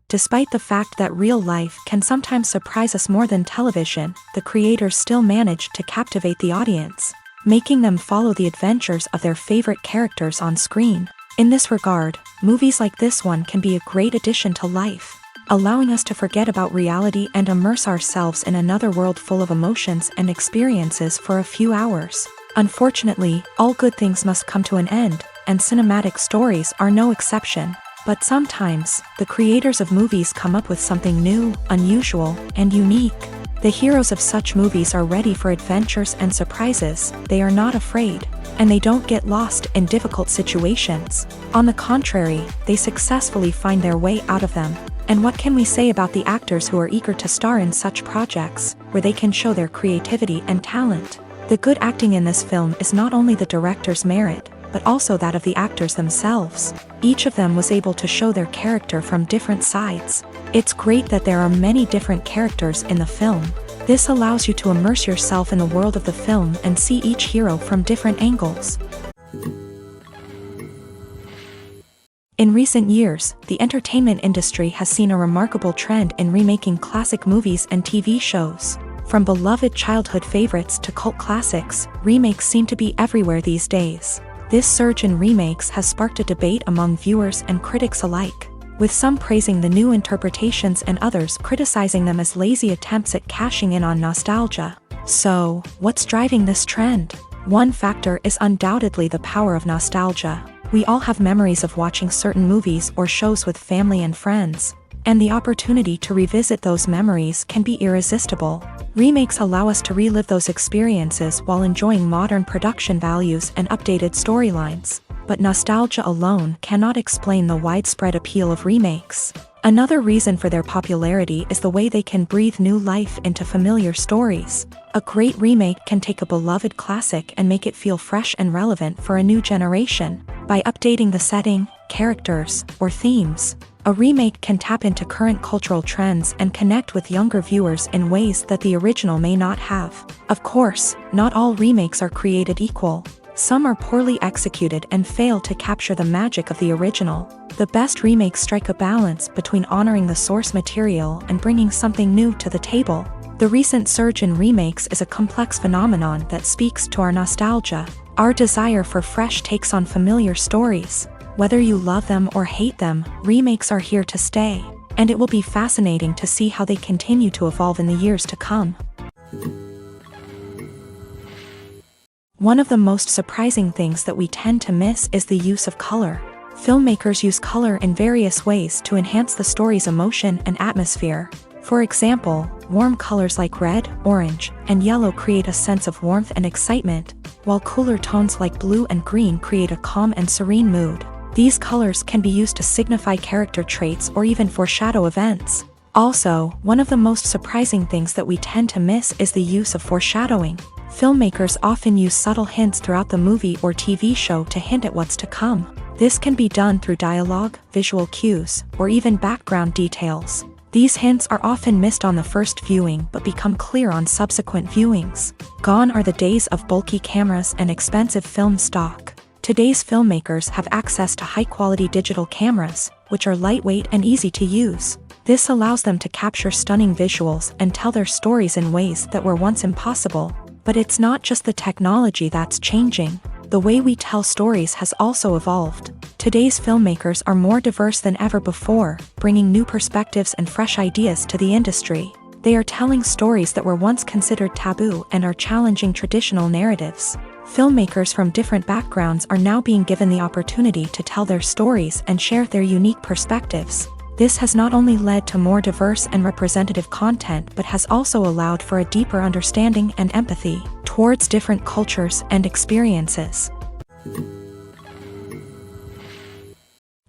Despite the fact that real life can sometimes surprise us more than television, the creators still manage to captivate the audience, making them follow the adventures of their favorite characters on screen. In this regard, movies like this one can be a great addition to life, allowing us to forget about reality and immerse ourselves in another world full of emotions and experiences for a few hours. Unfortunately, all good things must come to an end, and cinematic stories are no exception. But sometimes, the creators of movies come up with something new, unusual, and unique. The heroes of such movies are ready for adventures and surprises, they are not afraid, and they don't get lost in difficult situations. On the contrary, they successfully find their way out of them. And what can we say about the actors who are eager to star in such projects, where they can show their creativity and talent? The good acting in this film is not only the director's merit, but also that of the actors themselves. Each of them was able to show their character from different sides. It's great that there are many different characters in the film. This allows you to immerse yourself in the world of the film and see each hero from different angles. In recent years, the entertainment industry has seen a remarkable trend in remaking classic movies and TV shows. From beloved childhood favorites to cult classics, remakes seem to be everywhere these days. This surge in remakes has sparked a debate among viewers and critics alike, with some praising the new interpretations and others criticizing them as lazy attempts at cashing in on nostalgia. So, what's driving this trend? One factor is undoubtedly the power of nostalgia. We all have memories of watching certain movies or shows with family and friends, and the opportunity to revisit those memories can be irresistible. Remakes allow us to relive those experiences while enjoying modern production values and updated storylines. But nostalgia alone cannot explain the widespread appeal of remakes. Another reason for their popularity is the way they can breathe new life into familiar stories. A great remake can take a beloved classic and make it feel fresh and relevant for a new generation. By updating the setting, characters, or themes, a remake can tap into current cultural trends and connect with younger viewers in ways that the original may not have. Of course, not all remakes are created equal. Some are poorly executed and fail to capture the magic of the original. The best remakes strike a balance between honoring the source material and bringing something new to the table. The recent surge in remakes is a complex phenomenon that speaks to our nostalgia, our desire for fresh takes on familiar stories. Whether you love them or hate them, remakes are here to stay, and it will be fascinating to see how they continue to evolve in the years to come. One of the most surprising things that we tend to miss is the use of color. Filmmakers use color in various ways to enhance the story's emotion and atmosphere. For example, warm colors like red, orange, and yellow create a sense of warmth and excitement, while cooler tones like blue and green create a calm and serene mood. These colors can be used to signify character traits or even foreshadow events. Also, one of the most surprising things that we tend to miss is the use of foreshadowing. Filmmakers often use subtle hints throughout the movie or TV show to hint at what's to come. This can be done through dialogue, visual cues, or even background details. These hints are often missed on the first viewing but become clear on subsequent viewings. Gone are the days of bulky cameras and expensive film stock. Today's filmmakers have access to high-quality digital cameras, which are lightweight and easy to use. This allows them to capture stunning visuals and tell their stories in ways that were once impossible. But it's not just the technology that's changing. The way we tell stories has also evolved. Today's filmmakers are more diverse than ever before, bringing new perspectives and fresh ideas to the industry. They are telling stories that were once considered taboo and are challenging traditional narratives. Filmmakers from different backgrounds are now being given the opportunity to tell their stories and share their unique perspectives. This has not only led to more diverse and representative content but has also allowed for a deeper understanding and empathy towards different cultures and experiences.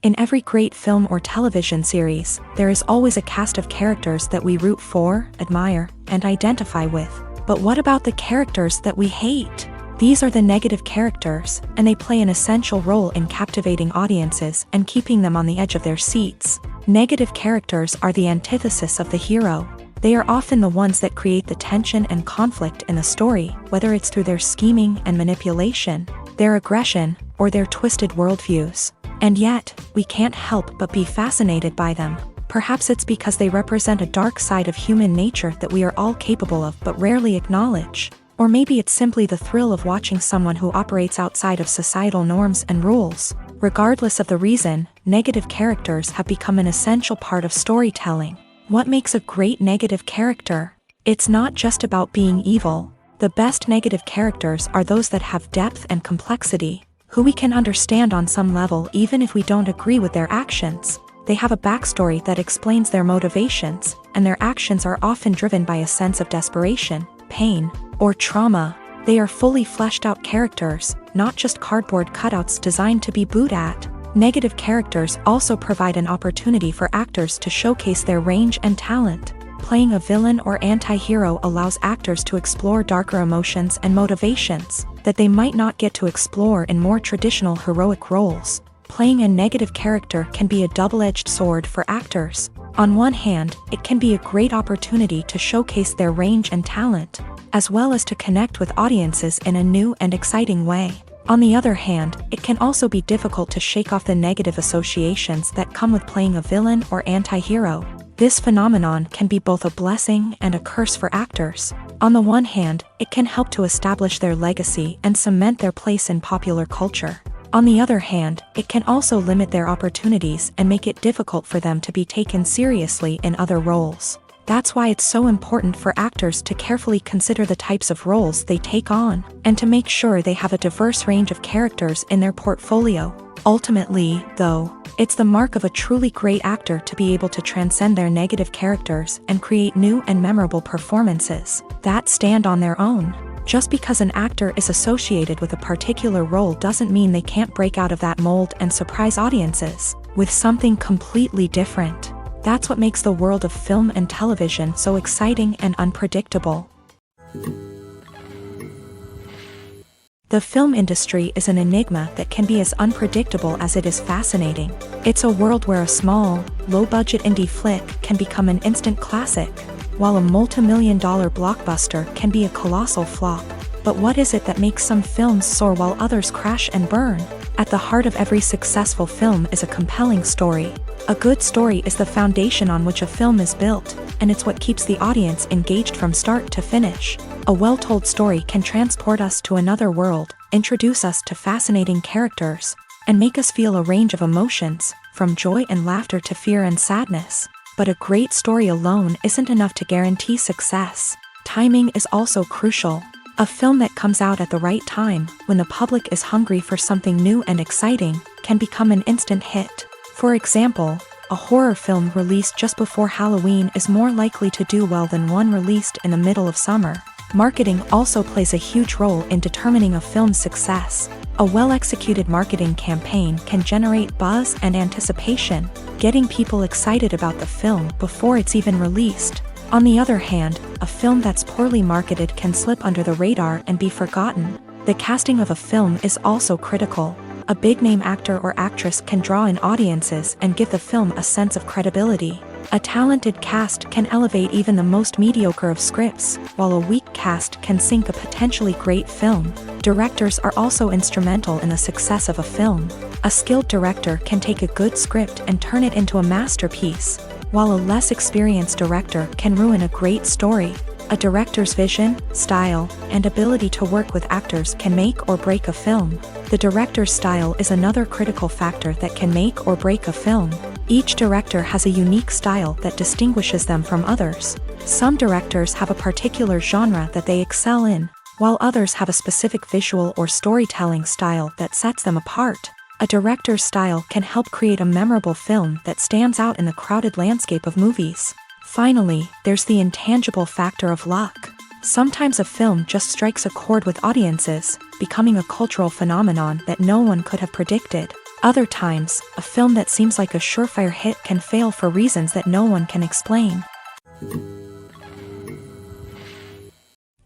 In every great film or television series, there is always a cast of characters that we root for, admire, and identify with. But what about the characters that we hate? These are the negative characters, and they play an essential role in captivating audiences and keeping them on the edge of their seats. Negative characters are the antithesis of the hero. They are often the ones that create the tension and conflict in the story, whether it's through their scheming and manipulation, their aggression, or their twisted worldviews. And yet, we can't help but be fascinated by them. Perhaps it's because they represent a dark side of human nature that we are all capable of but rarely acknowledge. Or maybe it's simply the thrill of watching someone who operates outside of societal norms and rules. Regardless of the reason, negative characters have become an essential part of storytelling. What makes a great negative character? It's not just about being evil. The best negative characters are those that have depth and complexity, who we can understand on some level even if we don't agree with their actions. They have a backstory that explains their motivations, and their actions are often driven by a sense of desperation, pain, or trauma. They are fully fleshed out characters, not just cardboard cutouts designed to be booed at. Negative characters also provide an opportunity for actors to showcase their range and talent. Playing a villain or anti-hero allows actors to explore darker emotions and motivations that they might not get to explore in more traditional heroic roles. Playing a negative character can be a double-edged sword for actors. On one hand, it can be a great opportunity to showcase their range and talent, as well as to connect with audiences in a new and exciting way. On the other hand, it can also be difficult to shake off the negative associations that come with playing a villain or anti-hero. This phenomenon can be both a blessing and a curse for actors. On the one hand, it can help to establish their legacy and cement their place in popular culture. On the other hand, it can also limit their opportunities and make it difficult for them to be taken seriously in other roles. That's why it's so important for actors to carefully consider the types of roles they take on, and to make sure they have a diverse range of characters in their portfolio. Ultimately, though, it's the mark of a truly great actor to be able to transcend their negative characters and create new and memorable performances that stand on their own. Just because an actor is associated with a particular role doesn't mean they can't break out of that mold and surprise audiences with something completely different. That's what makes the world of film and television so exciting and unpredictable. The film industry is an enigma that can be as unpredictable as it is fascinating. It's a world where a small, low-budget indie flick can become an instant classic, while a multi-million-dollar blockbuster can be a colossal flop. But what is it that makes some films soar while others crash and burn? At the heart of every successful film is a compelling story. A good story is the foundation on which a film is built, and it's what keeps the audience engaged from start to finish. A well-told story can transport us to another world, introduce us to fascinating characters, and make us feel a range of emotions, from joy and laughter to fear and sadness. But a great story alone isn't enough to guarantee success. Timing is also crucial. A film that comes out at the right time, when the public is hungry for something new and exciting, can become an instant hit. For example, a horror film released just before Halloween is more likely to do well than one released in the middle of summer. Marketing also plays a huge role in determining a film's success. A well-executed marketing campaign can generate buzz and anticipation, getting people excited about the film before it's even released. On the other hand, a film that's poorly marketed can slip under the radar and be forgotten. The casting of a film is also critical. A big-name actor or actress can draw in audiences and give the film a sense of credibility. A talented cast can elevate even the most mediocre of scripts, while a weak cast can sink a potentially great film. Directors are also instrumental in the success of a film. A skilled director can take a good script and turn it into a masterpiece, while a less experienced director can ruin a great story. A director's vision, style, and ability to work with actors can make or break a film. The director's style is another critical factor that can make or break a film. Each director has a unique style that distinguishes them from others. Some directors have a particular genre that they excel in, while others have a specific visual or storytelling style that sets them apart. A director's style can help create a memorable film that stands out in the crowded landscape of movies. Finally, there's the intangible factor of luck. Sometimes a film just strikes a chord with audiences, becoming a cultural phenomenon that no one could have predicted. Other times, a film that seems like a surefire hit can fail for reasons that no one can explain.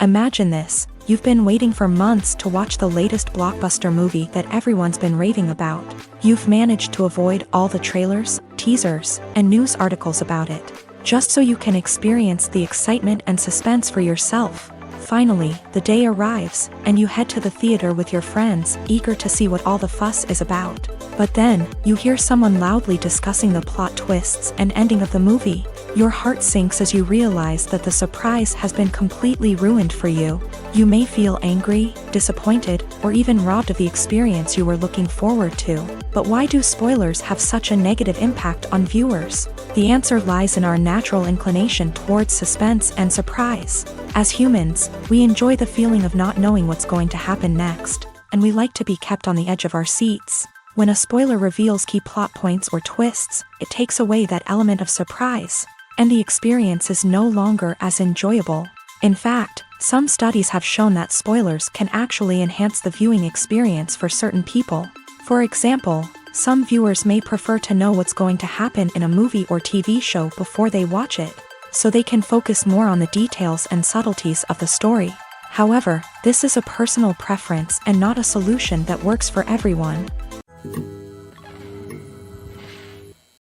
Imagine this: you've been waiting for months to watch the latest blockbuster movie that everyone's been raving about. You've managed to avoid all the trailers, teasers, and news articles about it, just so you can experience the excitement and suspense for yourself. Finally, the day arrives, and you head to the theater with your friends, eager to see what all the fuss is about. But then, you hear someone loudly discussing the plot twists and ending of the movie. Your heart sinks as you realize that the surprise has been completely ruined for you. You may feel angry, disappointed, or even robbed of the experience you were looking forward to. But why do spoilers have such a negative impact on viewers? The answer lies in our natural inclination towards suspense and surprise. As humans, we enjoy the feeling of not knowing what's going to happen next, and we like to be kept on the edge of our seats. When a spoiler reveals key plot points or twists, it takes away that element of surprise, and the experience is no longer as enjoyable. In fact, some studies have shown that spoilers can actually enhance the viewing experience for certain people. For example, some viewers may prefer to know what's going to happen in a movie or TV show before they watch it, so they can focus more on the details and subtleties of the story. However, this is a personal preference and not a solution that works for everyone.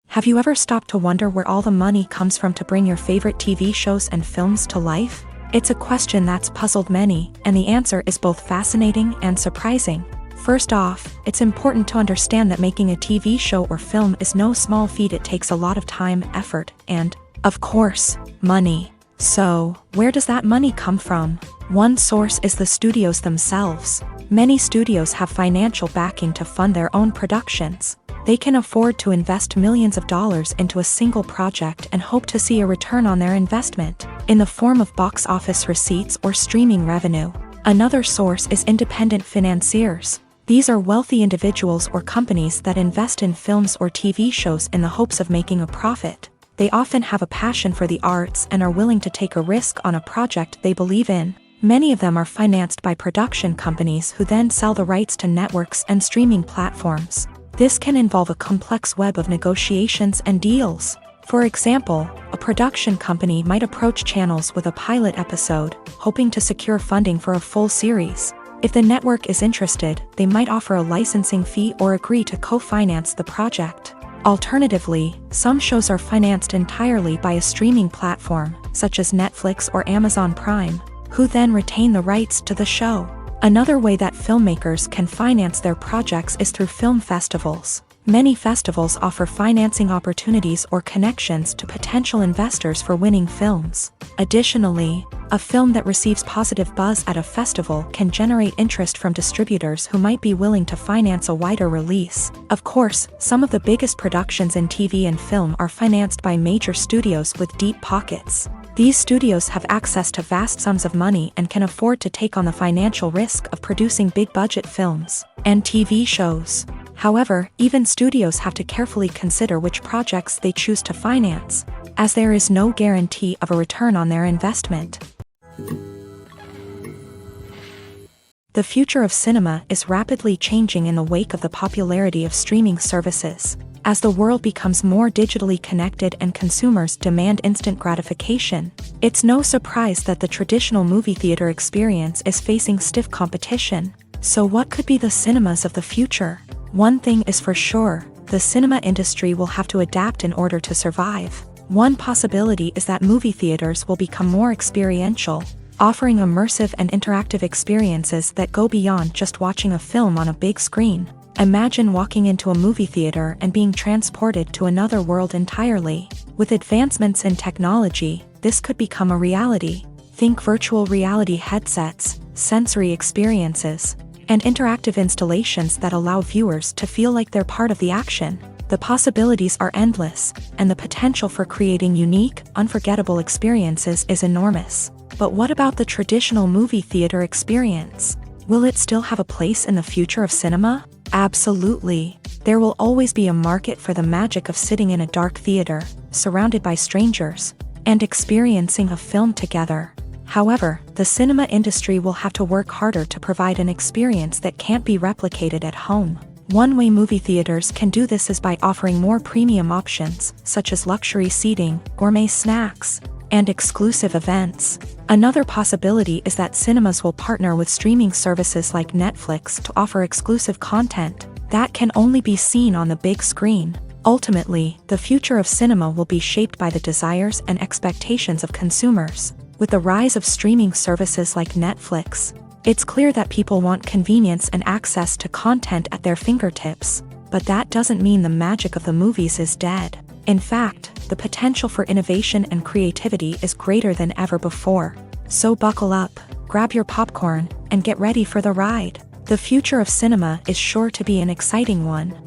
Have you ever stopped to wonder where all the money comes from to bring your favorite TV shows and films to life? It's a question that's puzzled many, and the answer is both fascinating and surprising. First off, it's important to understand that making a TV show or film is no small feat. It takes a lot of time, effort, and, of course, money. So, where does that money come from? One source is the studios themselves. Many studios have financial backing to fund their own productions. They can afford to invest millions of dollars into a single project and hope to see a return on their investment, in the form of box office receipts or streaming revenue. Another source is independent financiers. These are wealthy individuals or companies that invest in films or TV shows in the hopes of making a profit. They often have a passion for the arts and are willing to take a risk on a project they believe in. Many of them are financed by production companies who then sell the rights to networks and streaming platforms. This can involve a complex web of negotiations and deals. For example, a production company might approach channels with a pilot episode, hoping to secure funding for a full series. If the network is interested, they might offer a licensing fee or agree to co-finance the project. Alternatively, some shows are financed entirely by a streaming platform, such as Netflix or Amazon Prime, who then retain the rights to the show. Another way that filmmakers can finance their projects is through film festivals. Many festivals offer financing opportunities or connections to potential investors for winning films. Additionally, a film that receives positive buzz at a festival can generate interest from distributors who might be willing to finance a wider release. Of course, some of the biggest productions in TV and film are financed by major studios with deep pockets. These studios have access to vast sums of money and can afford to take on the financial risk of producing big-budget films and TV shows. However, even studios have to carefully consider which projects they choose to finance, as there is no guarantee of a return on their investment. The future of cinema is rapidly changing in the wake of the popularity of streaming services. As the world becomes more digitally connected and consumers demand instant gratification, it's no surprise that the traditional movie theater experience is facing stiff competition. So what could be the cinemas of the future? One thing is for sure, the cinema industry will have to adapt in order to survive. One possibility is that movie theaters will become more experiential, offering immersive and interactive experiences that go beyond just watching a film on a big screen. Imagine walking into a movie theater and being transported to another world entirely. With advancements in technology, this could become a reality. Think virtual reality headsets, sensory experiences, and interactive installations that allow viewers to feel like they're part of the action. The possibilities are endless, and the potential for creating unique, unforgettable experiences is enormous. But what about the traditional movie theater experience? Will it still have a place in the future of cinema? Absolutely. There will always be a market for the magic of sitting in a dark theater, surrounded by strangers, and experiencing a film together. However, the cinema industry will have to work harder to provide an experience that can't be replicated at home. One way movie theaters can do this is by offering more premium options, such as luxury seating, gourmet snacks, and exclusive events. Another possibility is that cinemas will partner with streaming services like Netflix to offer exclusive content that can only be seen on the big screen. Ultimately, the future of cinema will be shaped by the desires and expectations of consumers. With the rise of streaming services like Netflix, it's clear that people want convenience and access to content at their fingertips, but that doesn't mean the magic of the movies is dead. In fact, the potential for innovation and creativity is greater than ever before. So buckle up, grab your popcorn, and get ready for the ride. The future of cinema is sure to be an exciting one.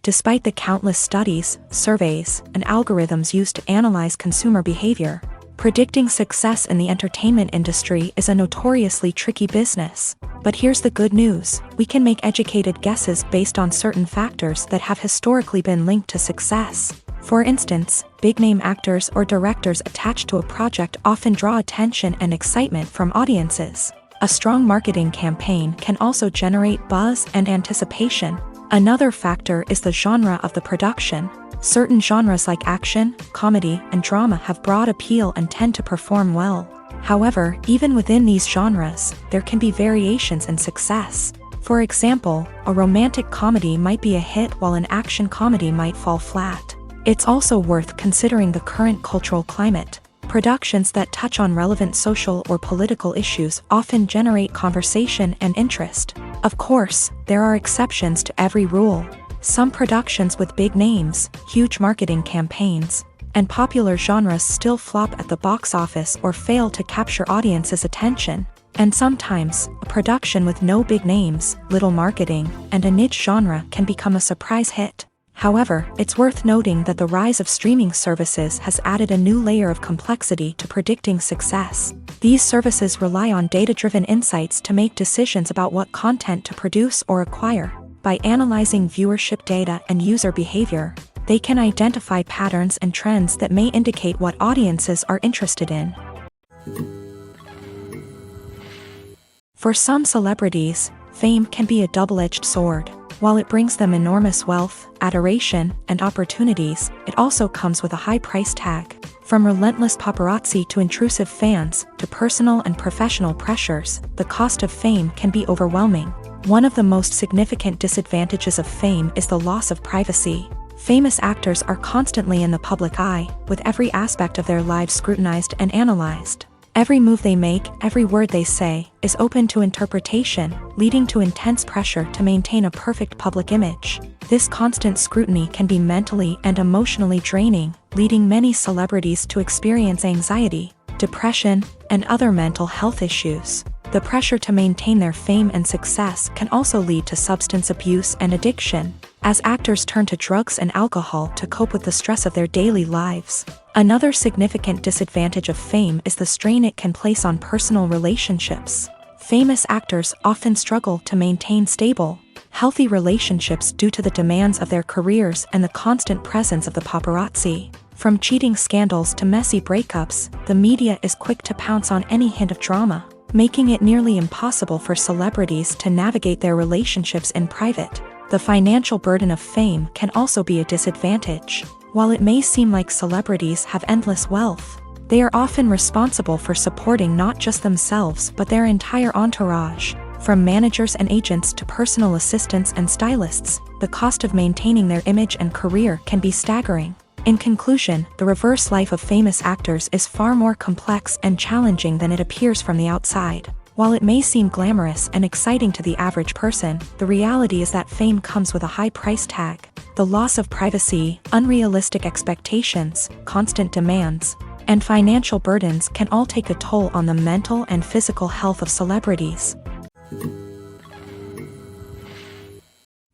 Despite the countless studies, surveys, and algorithms used to analyze consumer behavior, predicting success in the entertainment industry is a notoriously tricky business. But here's the good news: we can make educated guesses based on certain factors that have historically been linked to success. For instance, big-name actors or directors attached to a project often draw attention and excitement from audiences. A strong marketing campaign can also generate buzz and anticipation. Another factor is the genre of the production. Certain genres like action, comedy, and drama have broad appeal and tend to perform well. However, even within these genres, there can be variations in success. For example, a romantic comedy might be a hit while an action comedy might fall flat. It's also worth considering the current cultural climate. Productions that touch on relevant social or political issues often generate conversation and interest. Of course, there are exceptions to every rule. Some productions with big names, huge marketing campaigns, and popular genres still flop at the box office or fail to capture audiences' attention. And sometimes, a production with no big names, little marketing, and a niche genre can become a surprise hit. However, it's worth noting that the rise of streaming services has added a new layer of complexity to predicting success. These services rely on data-driven insights to make decisions about what content to produce or acquire. By analyzing viewership data and user behavior, they can identify patterns and trends that may indicate what audiences are interested in. For some celebrities, fame can be a double-edged sword. While it brings them enormous wealth, adoration, and opportunities, it also comes with a high price tag. From relentless paparazzi to intrusive fans, to personal and professional pressures, the cost of fame can be overwhelming. One of the most significant disadvantages of fame is the loss of privacy. Famous actors are constantly in the public eye, with every aspect of their lives scrutinized and analyzed. Every move they make, every word they say, is open to interpretation, leading to intense pressure to maintain a perfect public image. This constant scrutiny can be mentally and emotionally draining, leading many celebrities to experience anxiety, depression, and other mental health issues. The pressure to maintain their fame and success can also lead to substance abuse and addiction, as actors turn to drugs and alcohol to cope with the stress of their daily lives. Another significant disadvantage of fame is the strain it can place on personal relationships. Famous actors often struggle to maintain stable, healthy relationships due to the demands of their careers and the constant presence of the paparazzi. From cheating scandals to messy breakups, the media is quick to pounce on any hint of drama, making it nearly impossible for celebrities to navigate their relationships in private. The financial burden of fame can also be a disadvantage. While it may seem like celebrities have endless wealth, they are often responsible for supporting not just themselves but their entire entourage. From managers and agents to personal assistants and stylists, the cost of maintaining their image and career can be staggering. In conclusion, the reverse life of famous actors is far more complex and challenging than it appears from the outside. While it may seem glamorous and exciting to the average person, the reality is that fame comes with a high price tag. The loss of privacy, unrealistic expectations, constant demands, and financial burdens can all take a toll on the mental and physical health of celebrities.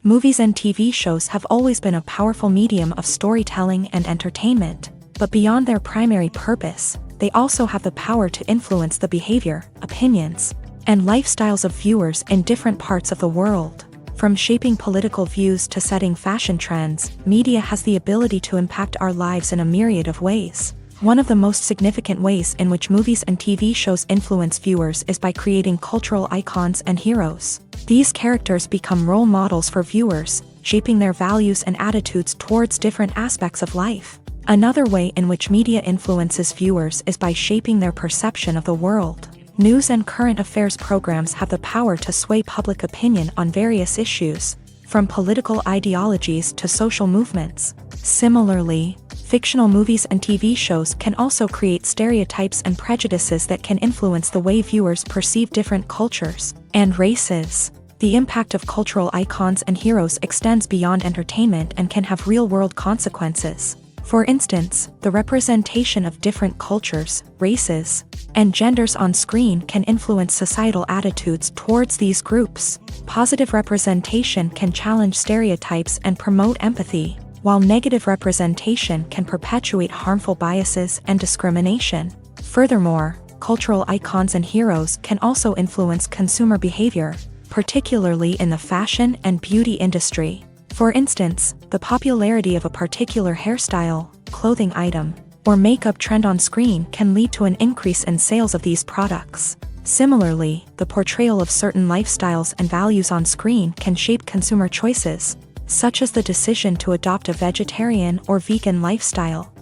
Movies and TV shows have always been a powerful medium of storytelling and entertainment, but beyond their primary purpose, they also have the power to influence the behavior, opinions, and lifestyles of viewers in different parts of the world. From shaping political views to setting fashion trends, media has the ability to impact our lives in a myriad of ways. One of the most significant ways in which movies and TV shows influence viewers is by creating cultural icons and heroes. These characters become role models for viewers, shaping their values and attitudes towards different aspects of life. Another way in which media influences viewers is by shaping their perception of the world. News and current affairs programs have the power to sway public opinion on various issues, from political ideologies to social movements. Similarly, Fictional movies and TV shows can also create stereotypes and prejudices that can influence the way viewers perceive different cultures and races. The impact of cultural icons and heroes extends beyond entertainment and can have real-world consequences. For instance, the representation of different cultures, races, and genders on screen can influence societal attitudes towards these groups. Positive representation can challenge stereotypes and promote empathy, while negative representation can perpetuate harmful biases and discrimination. Furthermore, cultural icons and heroes can also influence consumer behavior, particularly in the fashion and beauty industry. For instance, the popularity of a particular hairstyle, clothing item, or makeup trend on screen can lead to an increase in sales of these products. Similarly, the portrayal of certain lifestyles and values on screen can shape consumer choices, such as the decision to adopt a vegetarian or vegan lifestyle.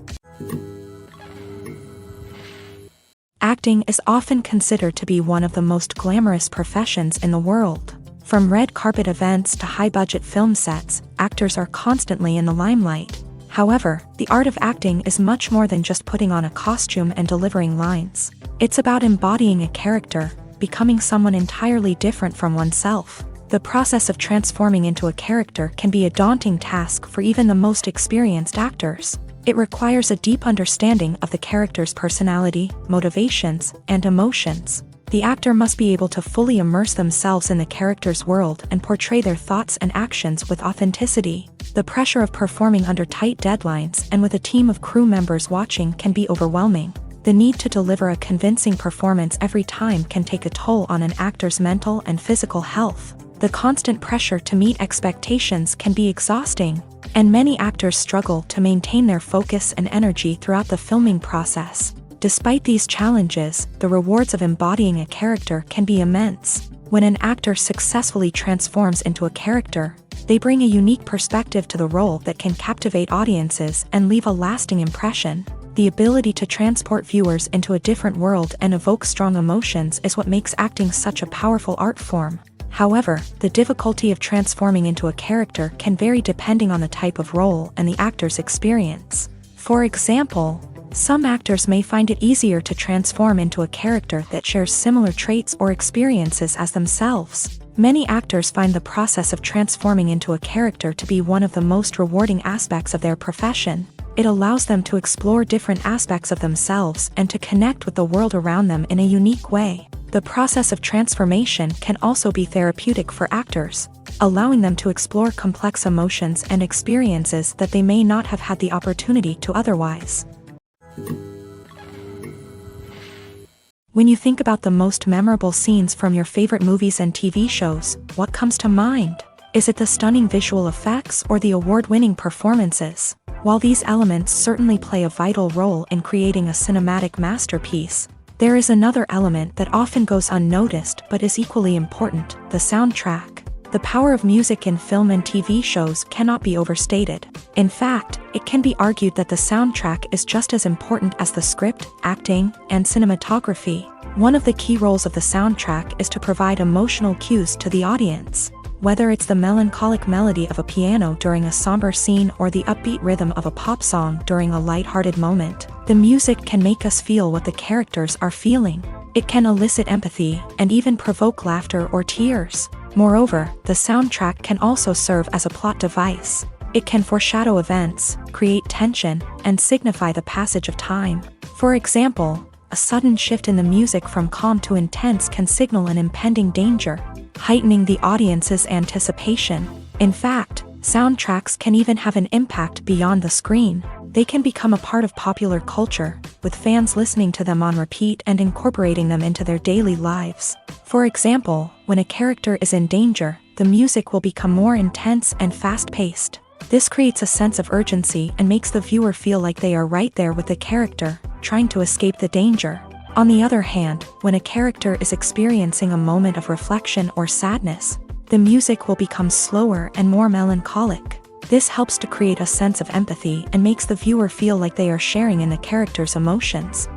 Acting is often considered to be one of the most glamorous professions in the world. From red carpet events to high-budget film sets, actors are constantly in the limelight. However, the art of acting is much more than just putting on a costume and delivering lines. It's about embodying a character, becoming someone entirely different from oneself. The process of transforming into a character can be a daunting task for even the most experienced actors. It requires a deep understanding of the character's personality, motivations, and emotions. The actor must be able to fully immerse themselves in the character's world and portray their thoughts and actions with authenticity. The pressure of performing under tight deadlines and with a team of crew members watching can be overwhelming. The need to deliver a convincing performance every time can take a toll on an actor's mental and physical health. The constant pressure to meet expectations can be exhausting, and many actors struggle to maintain their focus and energy throughout the filming process. Despite these challenges, the rewards of embodying a character can be immense. When an actor successfully transforms into a character, they bring a unique perspective to the role that can captivate audiences and leave a lasting impression. The ability to transport viewers into a different world and evoke strong emotions is what makes acting such a powerful art form. However, the difficulty of transforming into a character can vary depending on the type of role and the actor's experience. For example, some actors may find it easier to transform into a character that shares similar traits or experiences as themselves. Many actors find the process of transforming into a character to be one of the most rewarding aspects of their profession. It allows them to explore different aspects of themselves and to connect with the world around them in a unique way. The process of transformation can also be therapeutic for actors, allowing them to explore complex emotions and experiences that they may not have had the opportunity to otherwise. When you think about the most memorable scenes from your favorite movies and TV shows, what comes to mind? Is it the stunning visual effects or the award-winning performances? While these elements certainly play a vital role in creating a cinematic masterpiece, there is another element that often goes unnoticed but is equally important: the soundtrack. The power of music in film and TV shows cannot be overstated. In fact, it can be argued that the soundtrack is just as important as the script, acting, and cinematography. One of the key roles of the soundtrack is to provide emotional cues to the audience. Whether it's the melancholic melody of a piano during a somber scene or the upbeat rhythm of a pop song during a light-hearted moment, the music can make us feel what the characters are feeling. It can elicit empathy and even provoke laughter or tears. Moreover, the soundtrack can also serve as a plot device. It can foreshadow events, create tension, and signify the passage of time. For example, a sudden shift in the music from calm to intense can signal an impending danger, heightening the audience's anticipation. In fact, soundtracks can even have an impact beyond the screen. They can become a part of popular culture, with fans listening to them on repeat and incorporating them into their daily lives. For example, when a character is in danger, the music will become more intense and fast-paced. This creates a sense of urgency and makes the viewer feel like they are right there with the character, trying to escape the danger. On the other hand, when a character is experiencing a moment of reflection or sadness, the music will become slower and more melancholic. This helps to create a sense of empathy and makes the viewer feel like they are sharing in the character's emotions.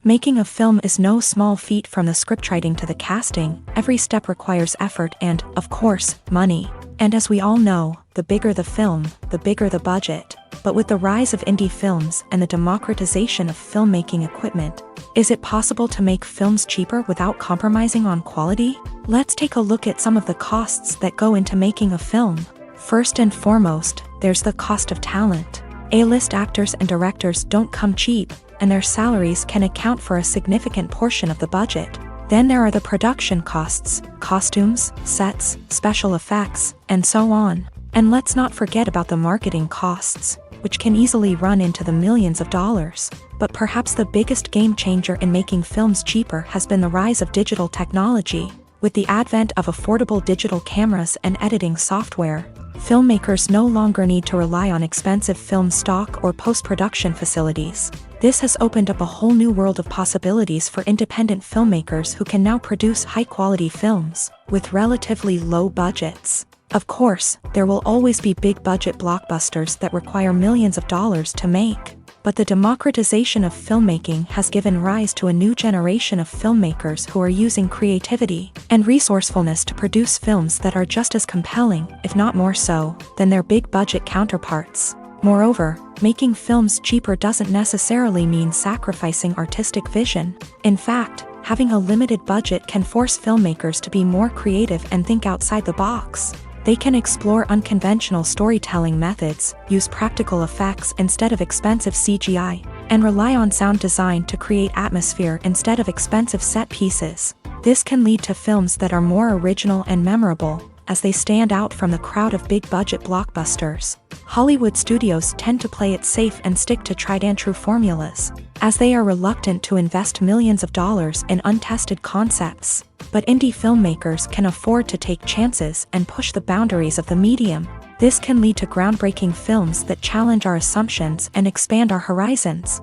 Making a film is no small feat. From the scriptwriting to the casting, every step requires effort and, of course, money. And as we all know, the bigger the film, the bigger the budget. But with the rise of indie films and the democratization of filmmaking equipment, is it possible to make films cheaper without compromising on quality? Let's take a look at some of the costs that go into making a film. First and foremost, there's the cost of talent. A-list actors and directors don't come cheap, and their salaries can account for a significant portion of the budget. Then there are the production costs, costumes, sets, special effects, and so on. And let's not forget about the marketing costs, which can easily run into the millions of dollars. But perhaps the biggest game changer in making films cheaper has been the rise of digital technology. With the advent of affordable digital cameras and editing software, filmmakers no longer need to rely on expensive film stock or post-production facilities. This has opened up a whole new world of possibilities for independent filmmakers who can now produce high-quality films with relatively low budgets. Of course, there will always be big-budget blockbusters that require millions of dollars to make. But the democratization of filmmaking has given rise to a new generation of filmmakers who are using creativity and resourcefulness to produce films that are just as compelling, if not more so, than their big-budget counterparts. Moreover, making films cheaper doesn't necessarily mean sacrificing artistic vision. In fact, having a limited budget can force filmmakers to be more creative and think outside the box. They can explore unconventional storytelling methods, use practical effects instead of expensive CGI, and rely on sound design to create atmosphere instead of expensive set pieces. This can lead to films that are more original and memorable, as they stand out from the crowd of big-budget blockbusters. Hollywood studios tend to play it safe and stick to tried-and-true formulas, as they are reluctant to invest millions of dollars in untested concepts. But indie filmmakers can afford to take chances and push the boundaries of the medium. This can lead to groundbreaking films that challenge our assumptions and expand our horizons.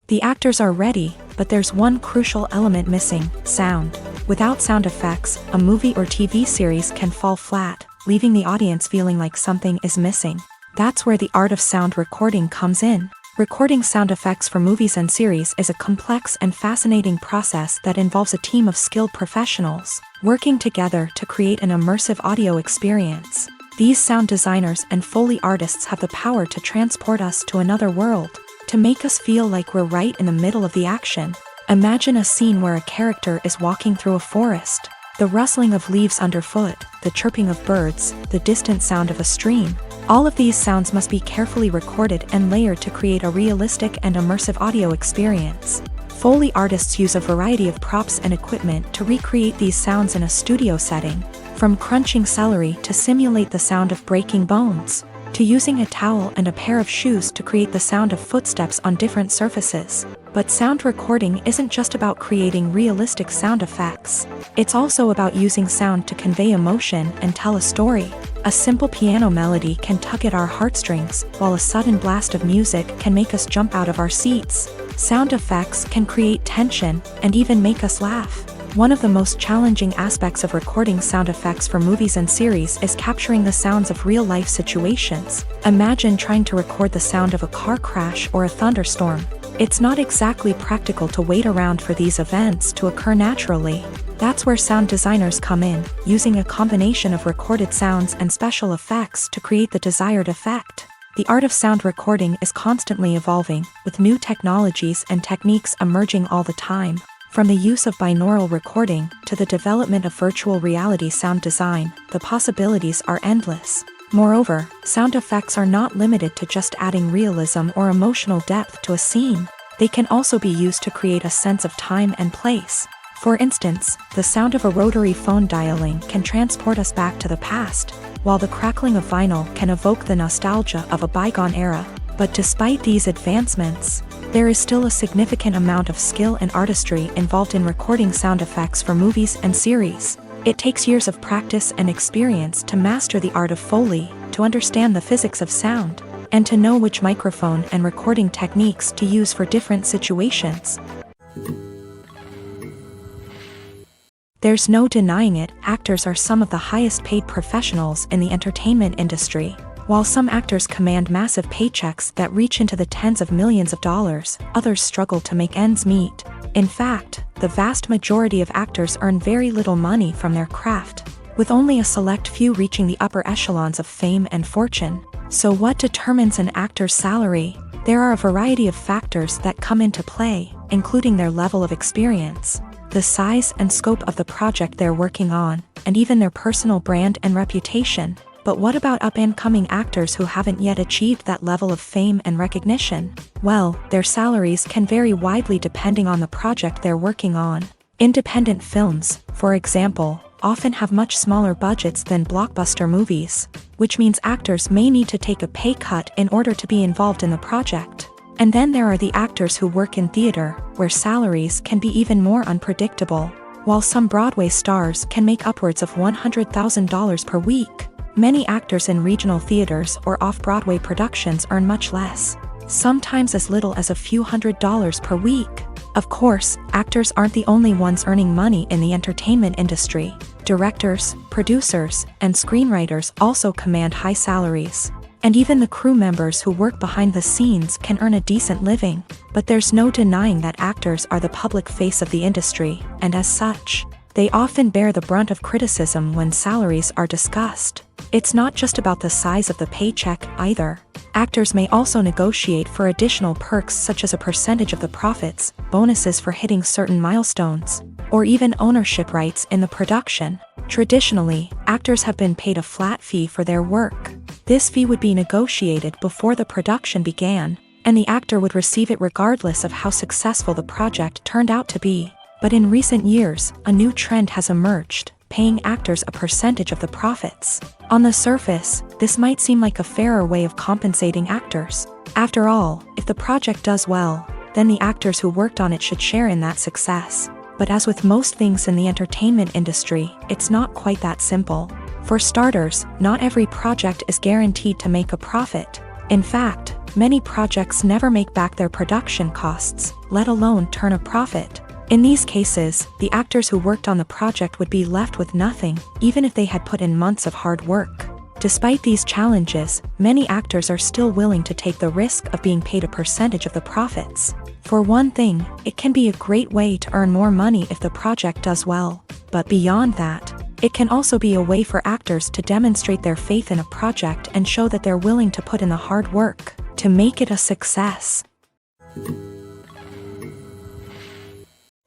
The actors are ready, but there's one crucial element missing: sound. Without sound effects, a movie or TV series can fall flat, leaving the audience feeling like something is missing. That's where the art of sound recording comes in. Recording sound effects for movies and series is a complex and fascinating process that involves a team of skilled professionals working together to create an immersive audio experience. These sound designers and Foley artists have the power to transport us to another world, to make us feel like we're right in the middle of the action. Imagine a scene where a character is walking through a forest. The rustling of leaves underfoot, the chirping of birds, the distant sound of a stream. All of these sounds must be carefully recorded and layered to create a realistic and immersive audio experience. Foley artists use a variety of props and equipment to recreate these sounds in a studio setting, from crunching celery to simulate the sound of breaking bones, to using a towel and a pair of shoes to create the sound of footsteps on different surfaces. But sound recording isn't just about creating realistic sound effects. It's also about using sound to convey emotion and tell a story. A simple piano melody can tug at our heartstrings, while a sudden blast of music can make us jump out of our seats. Sound effects can create tension and even make us laugh. One of the most challenging aspects of recording sound effects for movies and series is capturing the sounds of real-life situations. Imagine trying to record the sound of a car crash or a thunderstorm. It's not exactly practical to wait around for these events to occur naturally. That's where sound designers come in, using a combination of recorded sounds and special effects to create the desired effect. The art of sound recording is constantly evolving, with new technologies and techniques emerging all the time. From the use of binaural recording to the development of virtual reality sound design, the possibilities are endless. Moreover, sound effects are not limited to just adding realism or emotional depth to a scene. They can also be used to create a sense of time and place. For instance, the sound of a rotary phone dialing can transport us back to the past, while the crackling of vinyl can evoke the nostalgia of a bygone era. But despite these advancements, there is still a significant amount of skill and artistry involved in recording sound effects for movies and series. It takes years of practice and experience to master the art of Foley, to understand the physics of sound, and to know which microphone and recording techniques to use for different situations. There's no denying it, actors are some of the highest paid professionals in the entertainment industry. While some actors command massive paychecks that reach into the tens of millions of dollars, others struggle to make ends meet. In fact, the vast majority of actors earn very little money from their craft, with only a select few reaching the upper echelons of fame and fortune. So what determines an actor's salary? There are a variety of factors that come into play, including their level of experience, the size and scope of the project they're working on, and even their personal brand and reputation. But what about up-and-coming actors who haven't yet achieved that level of fame and recognition? Well, their salaries can vary widely depending on the project they're working on. Independent films, for example, often have much smaller budgets than blockbuster movies, which means actors may need to take a pay cut in order to be involved in the project. And then there are the actors who work in theater, where salaries can be even more unpredictable. While some Broadway stars can make upwards of $100,000 per week, many actors in regional theaters or off-Broadway productions earn much less, sometimes as little as a few $100s per week. Of course, actors aren't the only ones earning money in the entertainment industry. Directors, producers, and screenwriters also command high salaries. And even the crew members who work behind the scenes can earn a decent living. But there's no denying that actors are the public face of the industry, and as such, they often bear the brunt of criticism when salaries are discussed. It's not just about the size of the paycheck either. Actors may also negotiate for additional perks such as a percentage of the profits, bonuses for hitting certain milestones, or even ownership rights in the production. Traditionally, actors have been paid a flat fee for their work. This fee would be negotiated before the production began, and the actor would receive it regardless of how successful the project turned out to be. But in recent years, a new trend has emerged, paying actors a percentage of the profits. On the surface, this might seem like a fairer way of compensating actors. After all, if the project does well, then the actors who worked on it should share in that success. But as with most things in the entertainment industry, it's not quite that simple. For starters, not every project is guaranteed to make a profit. In fact, many projects never make back their production costs, let alone turn a profit. In these cases, the actors who worked on the project would be left with nothing, even if they had put in months of hard work. Despite these challenges, many actors are still willing to take the risk of being paid a percentage of the profits. For one thing, it can be a great way to earn more money if the project does well. But beyond that, it can also be a way for actors to demonstrate their faith in a project and show that they're willing to put in the hard work to make it a success.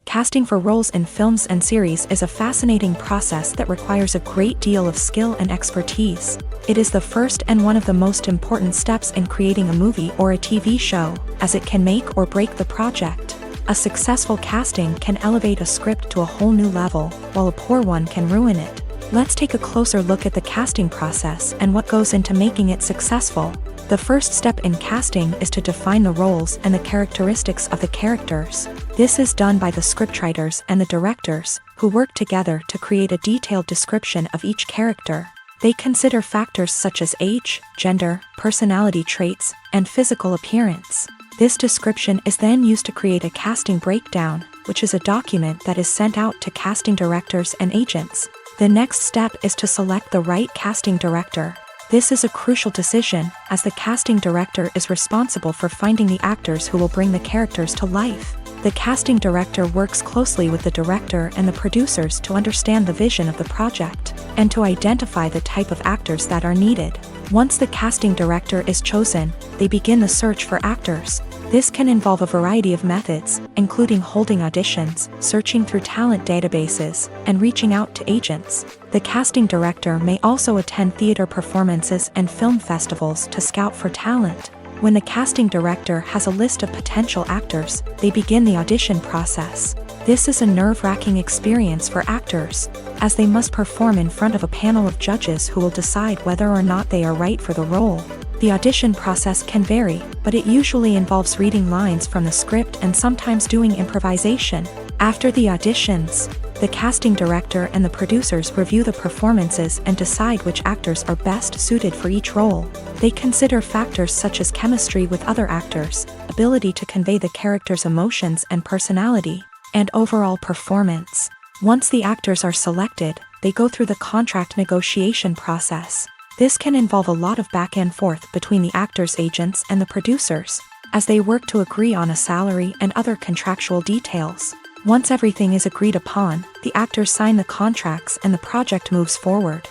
Casting for roles in films and series is a fascinating process that requires a great deal of skill and expertise. It is the first and one of the most important steps in creating a movie or a TV show, as it can make or break the project. A successful casting can elevate a script to a whole new level, while a poor one can ruin it. Let's take a closer look at the casting process and what goes into making it successful. The first step in casting is to define the roles and the characteristics of the characters. This is done by the scriptwriters and the directors, who work together to create a detailed description of each character. They consider factors such as age, gender, personality traits, and physical appearance. This description is then used to create a casting breakdown, which is a document that is sent out to casting directors and agents. The next step is to select the right casting director. This is a crucial decision, as the casting director is responsible for finding the actors who will bring the characters to life. The casting director works closely with the director and the producers to understand the vision of the project, and to identify the type of actors that are needed. Once the casting director is chosen, they begin the search for actors. This can involve a variety of methods, including holding auditions, searching through talent databases, and reaching out to agents. The casting director may also attend theater performances and film festivals to scout for talent. When the casting director has a list of potential actors, they begin the audition process. This is a nerve-wracking experience for actors, as they must perform in front of a panel of judges who will decide whether or not they are right for the role. The audition process can vary, but it usually involves reading lines from the script and sometimes doing improvisation. After the auditions, the casting director and the producers review the performances and decide which actors are best suited for each role. They consider factors such as chemistry with other actors, ability to convey the character's emotions and personality, and overall performance. Once the actors are selected, they go through the contract negotiation process. This can involve a lot of back and forth between the actors' agents and the producers, as they work to agree on a salary and other contractual details. Once everything is agreed upon, the actors sign the contracts and the project moves forward.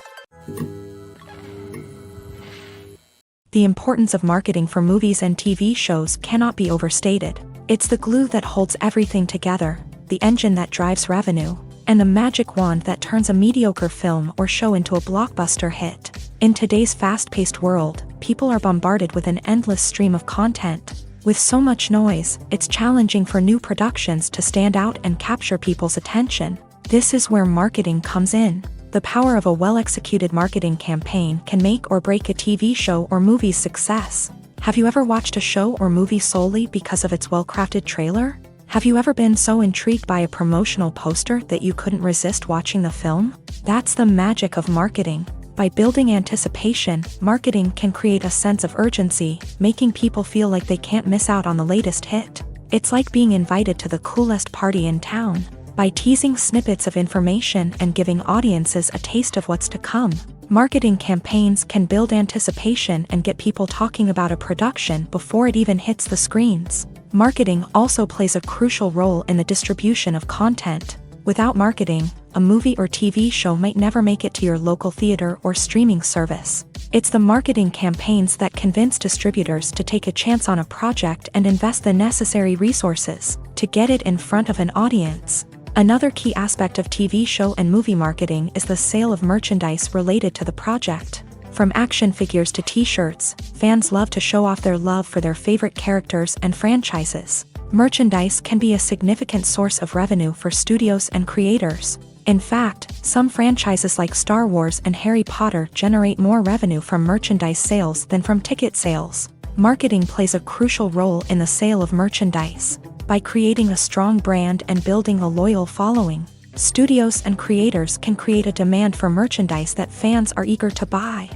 The importance of marketing for movies and TV shows cannot be overstated. It's the glue that holds everything together, the engine that drives revenue, and the magic wand that turns a mediocre film or show into a blockbuster hit. In today's fast-paced world, people are bombarded with an endless stream of content. With so much noise, it's challenging for new productions to stand out and capture people's attention. This is where marketing comes in. The power of a well-executed marketing campaign can make or break a TV show or movie's success. Have you ever watched a show or movie solely because of its well-crafted trailer? Have you ever been so intrigued by a promotional poster that you couldn't resist watching the film? That's the magic of marketing. By building anticipation, marketing can create a sense of urgency, making people feel like they can't miss out on the latest hit. It's like being invited to the coolest party in town. By teasing snippets of information and giving audiences a taste of what's to come, marketing campaigns can build anticipation and get people talking about a production before it even hits the screens. Marketing also plays a crucial role in the distribution of content. Without marketing, a movie or TV show might never make it to your local theater or streaming service. It's the marketing campaigns that convince distributors to take a chance on a project and invest the necessary resources to get it in front of an audience. Another key aspect of TV show and movie marketing is the sale of merchandise related to the project. From action figures to t-shirts, fans love to show off their love for their favorite characters and franchises. Merchandise can be a significant source of revenue for studios and creators. In fact, some franchises like Star Wars and Harry Potter generate more revenue from merchandise sales than from ticket sales. Marketing plays a crucial role in the sale of merchandise. By creating a strong brand and building a loyal following, studios and creators can create a demand for merchandise that fans are eager to buy.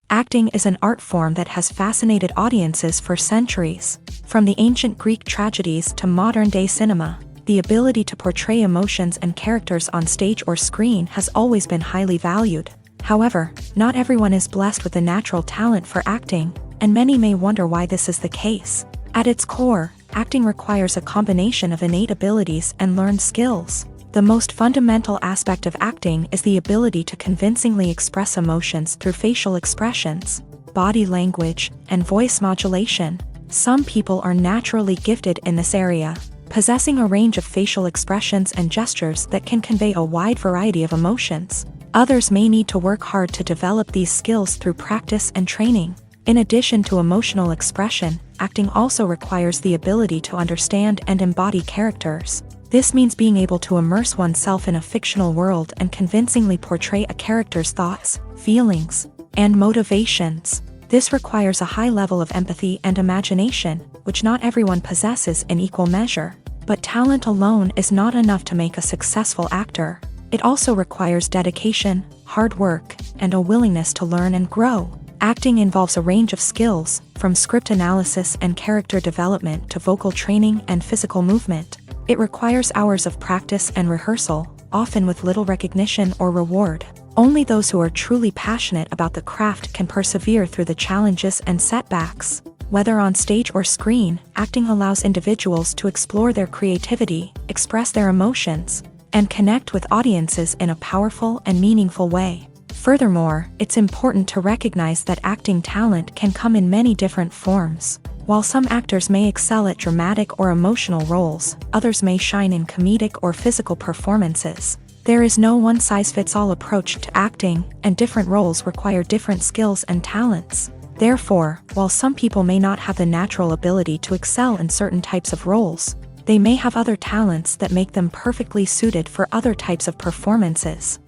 Acting is an art form that has fascinated audiences for centuries. From the ancient Greek tragedies to modern-day cinema, the ability to portray emotions and characters on stage or screen has always been highly valued. However, not everyone is blessed with a natural talent for acting, and many may wonder why this is the case. At its core, acting requires a combination of innate abilities and learned skills. The most fundamental aspect of acting is the ability to convincingly express emotions through facial expressions, body language, and voice modulation. Some people are naturally gifted in this area, possessing a range of facial expressions and gestures that can convey a wide variety of emotions. Others may need to work hard to develop these skills through practice and training. In addition to emotional expression, acting also requires the ability to understand and embody characters. This means being able to immerse oneself in a fictional world and convincingly portray a character's thoughts, feelings, and motivations. This requires a high level of empathy and imagination, which not everyone possesses in equal measure. But talent alone is not enough to make a successful actor. It also requires dedication, hard work, and a willingness to learn and grow. Acting involves a range of skills, from script analysis and character development to vocal training and physical movement. It requires hours of practice and rehearsal, often with little recognition or reward. Only those who are truly passionate about the craft can persevere through the challenges and setbacks. Whether on stage or screen, acting allows individuals to explore their creativity, express their emotions, and connect with audiences in a powerful and meaningful way. Furthermore, it's important to recognize that acting talent can come in many different forms. While some actors may excel at dramatic or emotional roles, others may shine in comedic or physical performances. There is no one-size-fits-all approach to acting, and different roles require different skills and talents. Therefore, while some people may not have the natural ability to excel in certain types of roles, they may have other talents that make them perfectly suited for other types of performances.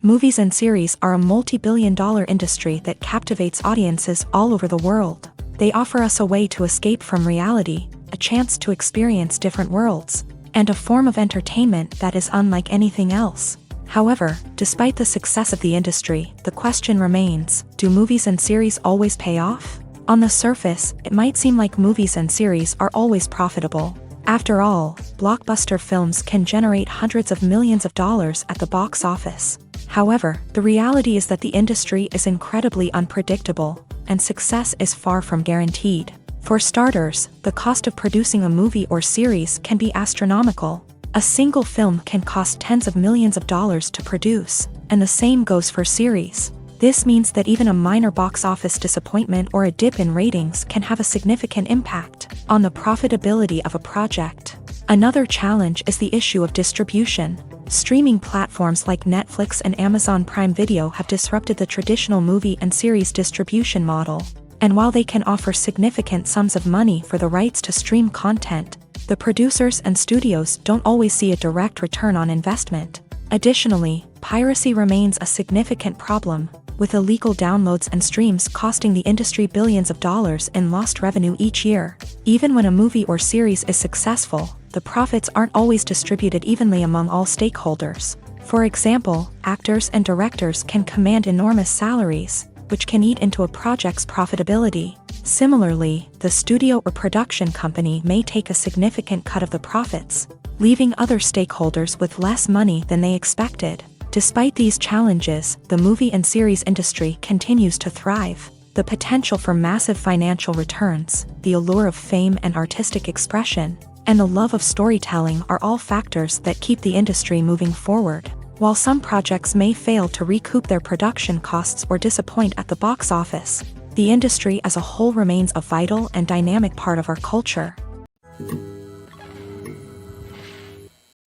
Movies and series are a multi-billion-dollar industry that captivates audiences all over the world. They offer us a way to escape from reality, a chance to experience different worlds, and a form of entertainment that is unlike anything else. However, despite the success of the industry, the question remains, do movies and series always pay off? On the surface, it might seem like movies and series are always profitable. After all, blockbuster films can generate hundreds of millions of dollars at the box office. However, the reality is that the industry is incredibly unpredictable, and success is far from guaranteed. For starters, the cost of producing a movie or series can be astronomical. A single film can cost tens of millions of dollars to produce, and the same goes for series. This means that even a minor box office disappointment or a dip in ratings can have a significant impact on the profitability of a project. Another challenge is the issue of distribution. Streaming platforms like Netflix and Amazon Prime Video have disrupted the traditional movie and series distribution model. And while they can offer significant sums of money for the rights to stream content, the producers and studios don't always see a direct return on investment. Additionally, piracy remains a significant problem, with illegal downloads and streams costing the industry billions of dollars in lost revenue each year. Even when a movie or series is successful, the profits aren't always distributed evenly among all stakeholders. For example, actors and directors can command enormous salaries, which can eat into a project's profitability. Similarly, the studio or production company may take a significant cut of the profits, leaving other stakeholders with less money than they expected. Despite these challenges, the movie and series industry continues to thrive. The potential for massive financial returns, the allure of fame and artistic expression, and the love of storytelling are all factors that keep the industry moving forward. While some projects may fail to recoup their production costs or disappoint at the box office, the industry as a whole remains a vital and dynamic part of our culture.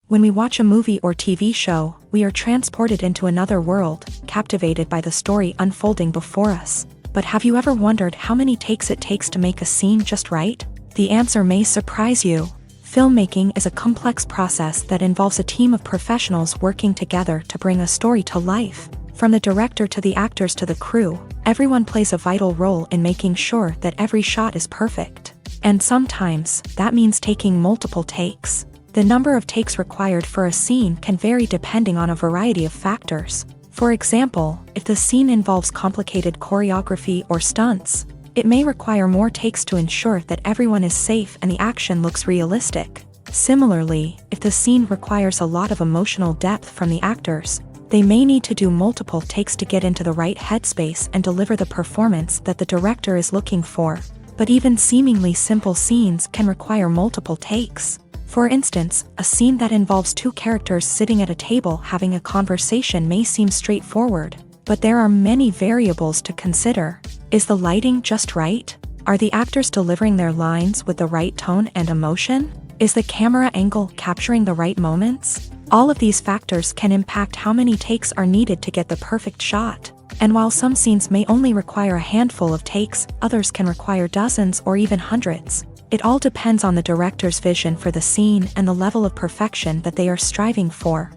When we watch a movie or TV show, we are transported into another world, captivated by the story unfolding before us. But have you ever wondered how many takes it takes to make a scene just right? The answer may surprise you. Filmmaking is a complex process that involves a team of professionals working together to bring a story to life. From the director to the actors to the crew, everyone plays a vital role in making sure that every shot is perfect. And sometimes, that means taking multiple takes. The number of takes required for a scene can vary depending on a variety of factors. For example, if the scene involves complicated choreography or stunts, it may require more takes to ensure that everyone is safe and the action looks realistic. Similarly, if the scene requires a lot of emotional depth from the actors, they may need to do multiple takes to get into the right headspace and deliver the performance that the director is looking for. But even seemingly simple scenes can require multiple takes. For instance, a scene that involves two characters sitting at a table having a conversation may seem straightforward, but there are many variables to consider. Is the lighting just right? Are the actors delivering their lines with the right tone and emotion? Is the camera angle capturing the right moments? All of these factors can impact how many takes are needed to get the perfect shot. And while some scenes may only require a handful of takes, others can require dozens or even hundreds. It all depends on the director's vision for the scene and the level of perfection that they are striving for.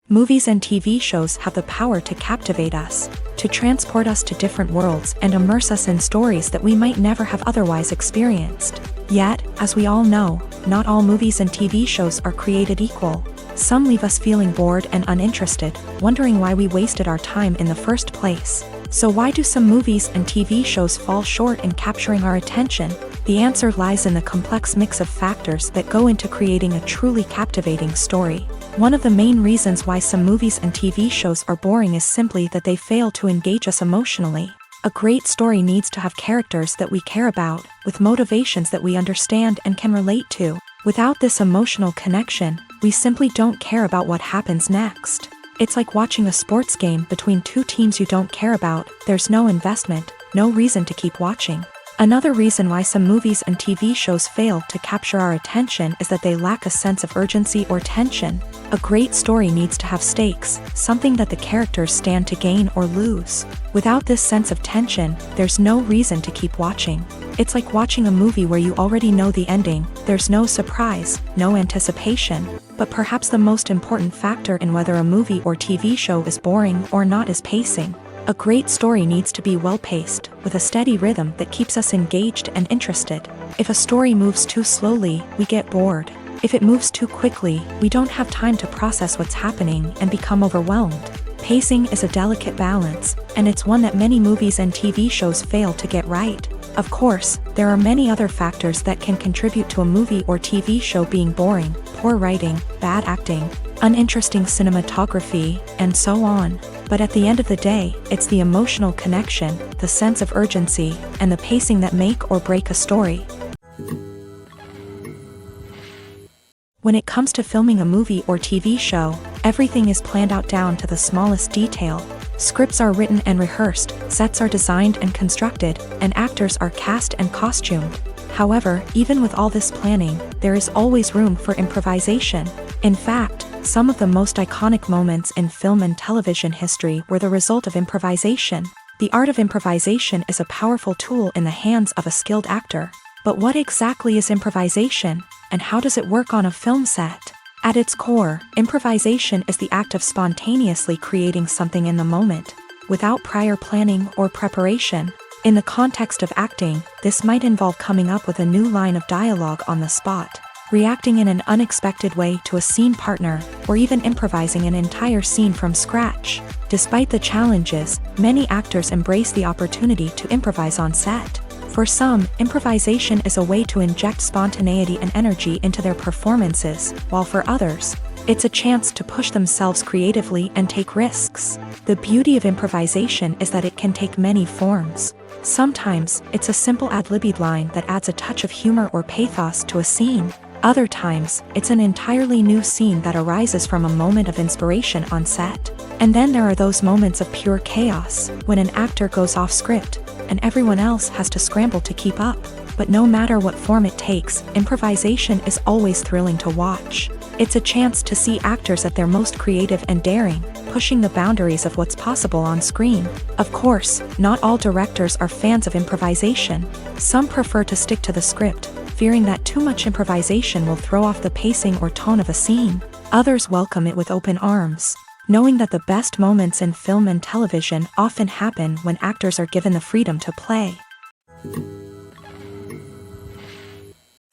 Movies and TV shows have the power to captivate us, to transport us to different worlds and immerse us in stories that we might never have otherwise experienced. Yet, as we all know, not all movies and TV shows are created equal. Some leave us feeling bored and uninterested, wondering why we wasted our time in the first place. So why do some movies and TV shows fall short in capturing our attention? The answer lies in the complex mix of factors that go into creating a truly captivating story. One of the main reasons why some movies and TV shows are boring is simply that they fail to engage us emotionally. A great story needs to have characters that we care about, with motivations that we understand and can relate to. Without this emotional connection, we simply don't care about what happens next. It's like watching a sports game between two teams you don't care about. There's no investment, no reason to keep watching. Another reason why some movies and TV shows fail to capture our attention is that they lack a sense of urgency or tension. A great story needs to have stakes, something that the characters stand to gain or lose. Without this sense of tension, there's no reason to keep watching. It's like watching a movie where you already know the ending. There's no surprise, no anticipation. But perhaps the most important factor in whether a movie or TV show is boring or not is pacing. A great story needs to be well-paced, with a steady rhythm that keeps us engaged and interested. If a story moves too slowly, we get bored. If it moves too quickly, we don't have time to process what's happening and become overwhelmed. Pacing is a delicate balance, and it's one that many movies and TV shows fail to get right. Of course, there are many other factors that can contribute to a movie or TV show being boring: poor writing, bad acting, uninteresting cinematography, and so on. But at the end of the day, it's the emotional connection, the sense of urgency, and the pacing that make or break a story. When it comes to filming a movie or TV show, everything is planned out down to the smallest detail. Scripts are written and rehearsed, sets are designed and constructed, and actors are cast and costumed. However, even with all this planning, there is always room for improvisation. In fact, some of the most iconic moments in film and television history were the result of improvisation. The art of improvisation is a powerful tool in the hands of a skilled actor. But what exactly is improvisation, and how does it work on a film set? At its core, improvisation is the act of spontaneously creating something in the moment, without prior planning or preparation. In the context of acting, this might involve coming up with a new line of dialogue on the spot, reacting in an unexpected way to a scene partner, or even improvising an entire scene from scratch. Despite the challenges, many actors embrace the opportunity to improvise on set. For some, improvisation is a way to inject spontaneity and energy into their performances, while for others, it's a chance to push themselves creatively and take risks. The beauty of improvisation is that it can take many forms. Sometimes, it's a simple ad-libbed line that adds a touch of humor or pathos to a scene. Other times, it's an entirely new scene that arises from a moment of inspiration on set. And then there are those moments of pure chaos, when an actor goes off script, and everyone else has to scramble to keep up. But no matter what form it takes, improvisation is always thrilling to watch. It's a chance to see actors at their most creative and daring, pushing the boundaries of what's possible on screen. Of course, not all directors are fans of improvisation. Some prefer to stick to the script, fearing that too much improvisation will throw off the pacing or tone of a scene. Others welcome it with open arms, knowing that the best moments in film and television often happen when actors are given the freedom to play.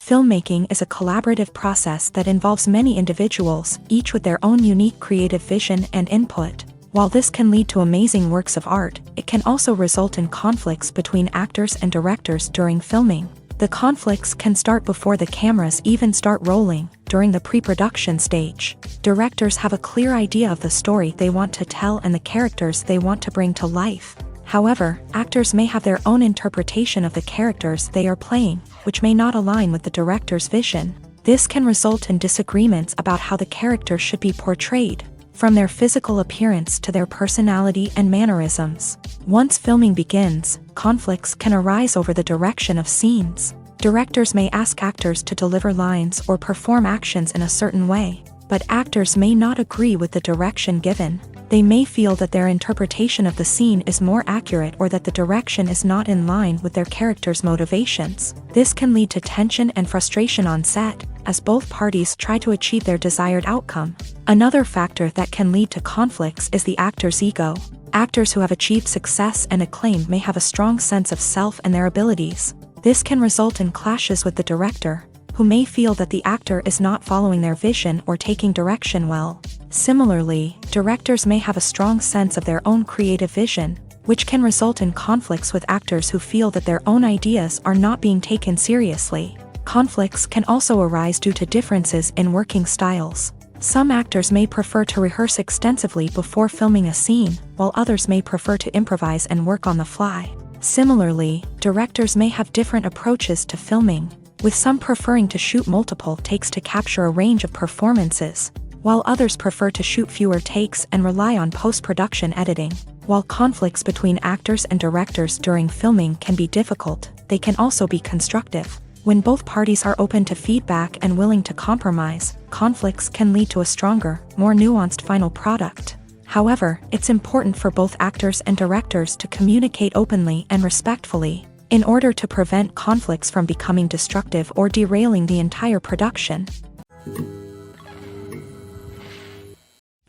Filmmaking is a collaborative process that involves many individuals, each with their own unique creative vision and input. While this can lead to amazing works of art, it can also result in conflicts between actors and directors during filming. The conflicts can start before the cameras even start rolling, during the pre-production stage. Directors have a clear idea of the story they want to tell and the characters they want to bring to life. However, actors may have their own interpretation of the characters they are playing, which may not align with the director's vision. This can result in disagreements about how the character should be portrayed, from their physical appearance to their personality and mannerisms. Once filming begins, conflicts can arise over the direction of scenes. Directors may ask actors to deliver lines or perform actions in a certain way, but actors may not agree with the direction given. They may feel that their interpretation of the scene is more accurate or that the direction is not in line with their character's motivations. This can lead to tension and frustration on set, as both parties try to achieve their desired outcome. Another factor that can lead to conflicts is the actor's ego. Actors who have achieved success and acclaim may have a strong sense of self and their abilities. This can result in clashes with the director, who may feel that the actor is not following their vision or taking direction well. Similarly, directors may have a strong sense of their own creative vision, which can result in conflicts with actors who feel that their own ideas are not being taken seriously. Conflicts can also arise due to differences in working styles. Some actors may prefer to rehearse extensively before filming a scene, while others may prefer to improvise and work on the fly. Similarly, directors may have different approaches to filming, with some preferring to shoot multiple takes to capture a range of performances, while others prefer to shoot fewer takes and rely on post-production editing. While conflicts between actors and directors during filming can be difficult, they can also be constructive. When both parties are open to feedback and willing to compromise, conflicts can lead to a stronger, more nuanced final product. However, it's important for both actors and directors to communicate openly and respectfully, in order to prevent conflicts from becoming destructive or derailing the entire production.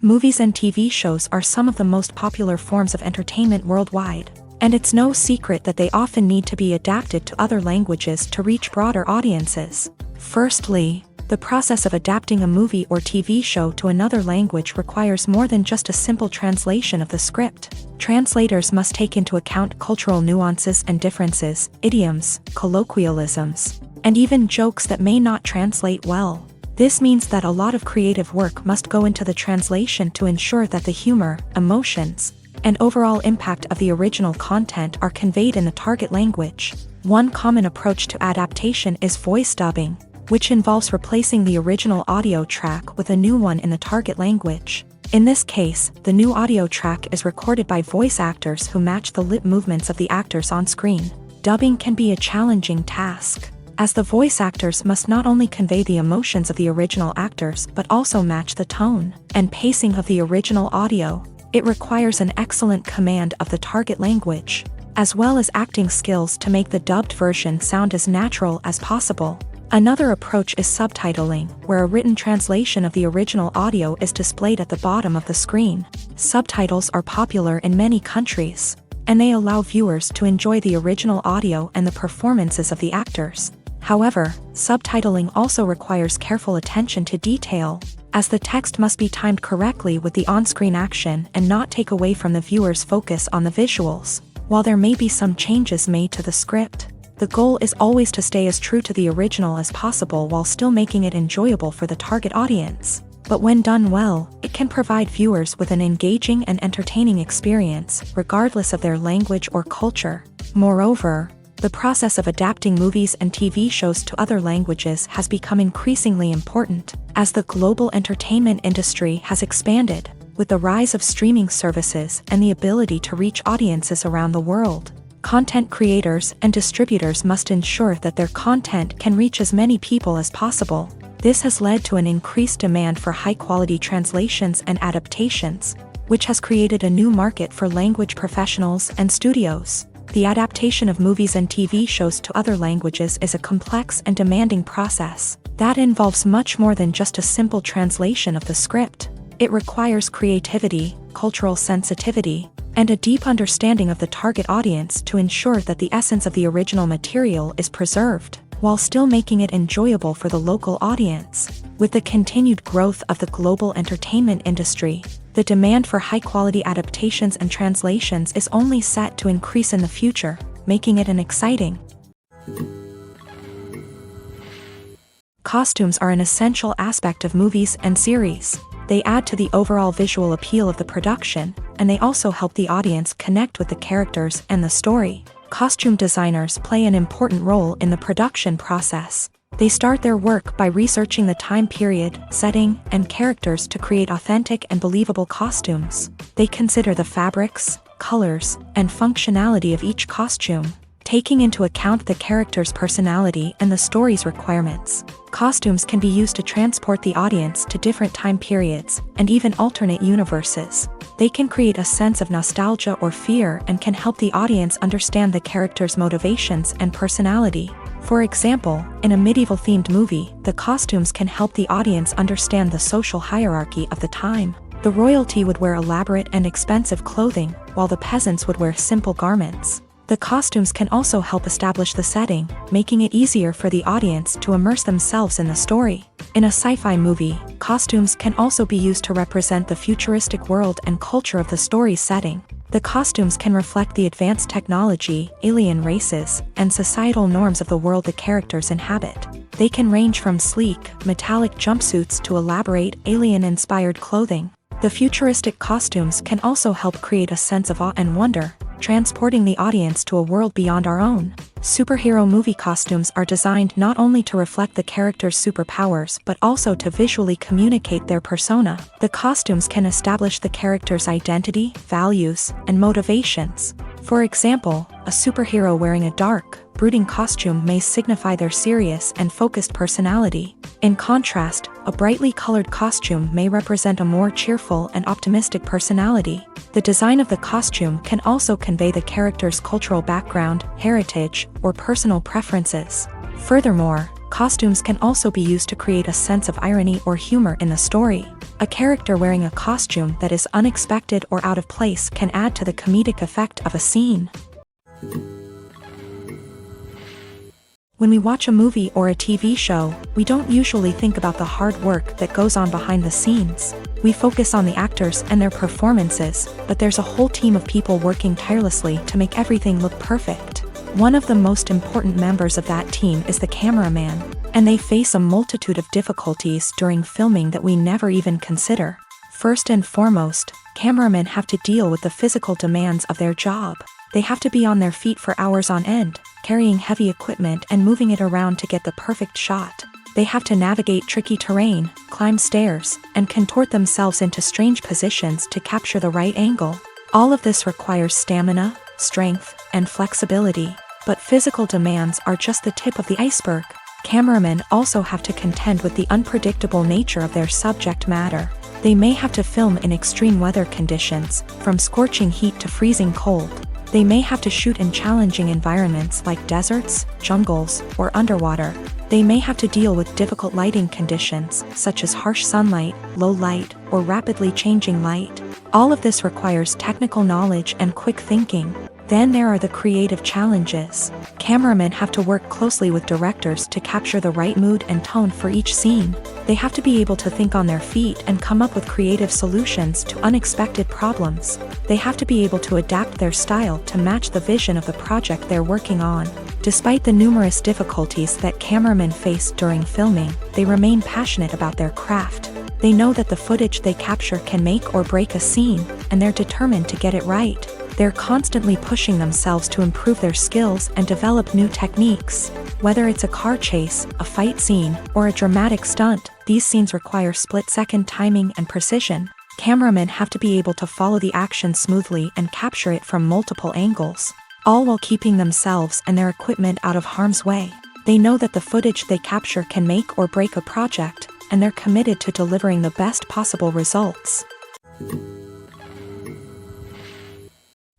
Movies and TV shows are some of the most popular forms of entertainment worldwide, and it's no secret that they often need to be adapted to other languages to reach broader audiences. Firstly, the process of adapting a movie or TV show to another language requires more than just a simple translation of the script. Translators must take into account cultural nuances and differences, idioms, colloquialisms, and even jokes that may not translate well. This means that a lot of creative work must go into the translation to ensure that the humor, emotions, and overall impact of the original content are conveyed in the target language. One common approach to adaptation is voice dubbing, which involves replacing the original audio track with a new one in the target language. In this case, the new audio track is recorded by voice actors who match the lip movements of the actors on screen. Dubbing can be a challenging task, as the voice actors must not only convey the emotions of the original actors but also match the tone and pacing of the original audio. It requires an excellent command of the target language, as well as acting skills to make the dubbed version sound as natural as possible. Another approach is subtitling, where a written translation of the original audio is displayed at the bottom of the screen. Subtitles are popular in many countries, and they allow viewers to enjoy the original audio and the performances of the actors. However, subtitling also requires careful attention to detail, as the text must be timed correctly with the on-screen action and not take away from the viewer's focus on the visuals. While there may be some changes made to the script, the goal is always to stay as true to the original as possible while still making it enjoyable for the target audience. But when done well, it can provide viewers with an engaging and entertaining experience, regardless of their language or culture. Moreover, the process of adapting movies and TV shows to other languages has become increasingly important, as the global entertainment industry has expanded, with the rise of streaming services and the ability to reach audiences around the world. Content creators and distributors must ensure that their content can reach as many people as possible. This has led to an increased demand for high-quality translations and adaptations, which has created a new market for language professionals and studios. The adaptation of movies and TV shows to other languages is a complex and demanding process that involves much more than just a simple translation of the script. It requires creativity, cultural sensitivity, and a deep understanding of the target audience to ensure that the essence of the original material is preserved, while still making it enjoyable for the local audience. With the continued growth of the global entertainment industry, the demand for high-quality adaptations and translations is only set to increase in the future, making it an exciting. Costumes are an essential aspect of movies and series. They add to the overall visual appeal of the production, and they also help the audience connect with the characters and the story. Costume designers play an important role in the production process. They start their work by researching the time period, setting, and characters to create authentic and believable costumes. They consider the fabrics, colors, and functionality of each costume, taking into account the character's personality and the story's requirements. Costumes can be used to transport the audience to different time periods and even alternate universes. They can create a sense of nostalgia or fear and can help the audience understand the character's motivations and personality. For example, in a medieval-themed movie, the costumes can help the audience understand the social hierarchy of the time. The royalty would wear elaborate and expensive clothing, while the peasants would wear simple garments. The costumes can also help establish the setting, making it easier for the audience to immerse themselves in the story. In a sci-fi movie, costumes can also be used to represent the futuristic world and culture of the story's setting. The costumes can reflect the advanced technology, alien races, and societal norms of the world the characters inhabit. They can range from sleek, metallic jumpsuits to elaborate, alien-inspired clothing. The futuristic costumes can also help create a sense of awe and wonder, transporting the audience to a world beyond our own. Superhero movie costumes are designed not only to reflect the character's superpowers but also to visually communicate their persona. The costumes can establish the character's identity, values, and motivations. For example, a superhero wearing a dark, brooding costume may signify their serious and focused personality. In contrast, a brightly colored costume may represent a more cheerful and optimistic personality. The design of the costume can also convey the character's cultural background, heritage, or personal preferences. Furthermore, costumes can also be used to create a sense of irony or humor in the story. A character wearing a costume that is unexpected or out of place can add to the comedic effect of a scene. When we watch a movie or a TV show, we don't usually think about the hard work that goes on behind the scenes. We focus on the actors and their performances, but there's a whole team of people working tirelessly to make everything look perfect. One of the most important members of that team is the cameraman, and they face a multitude of difficulties during filming that we never even consider. First and foremost, cameramen have to deal with the physical demands of their job. They have to be on their feet for hours on end, carrying heavy equipment and moving it around to get the perfect shot. They have to navigate tricky terrain, climb stairs, and contort themselves into strange positions to capture the right angle. All of this requires stamina, strength, and flexibility. But physical demands are just the tip of the iceberg. Cameramen also have to contend with the unpredictable nature of their subject matter. They may have to film in extreme weather conditions, from scorching heat to freezing cold. They may have to shoot in challenging environments like deserts, jungles, or underwater. They may have to deal with difficult lighting conditions, such as harsh sunlight, low light, or rapidly changing light. All of this requires technical knowledge and quick thinking. Then there are the creative challenges. Cameramen have to work closely with directors to capture the right mood and tone for each scene. They have to be able to think on their feet and come up with creative solutions to unexpected problems. They have to be able to adapt their style to match the vision of the project they're working on. Despite the numerous difficulties that cameramen face during filming, they remain passionate about their craft. They know that the footage they capture can make or break a scene, and they're determined to get it right. They're constantly pushing themselves to improve their skills and develop new techniques. Whether it's a car chase, a fight scene, or a dramatic stunt, these scenes require split-second timing and precision. Cameramen have to be able to follow the action smoothly and capture it from multiple angles, all while keeping themselves and their equipment out of harm's way. They know that the footage they capture can make or break a project, and they're committed to delivering the best possible results.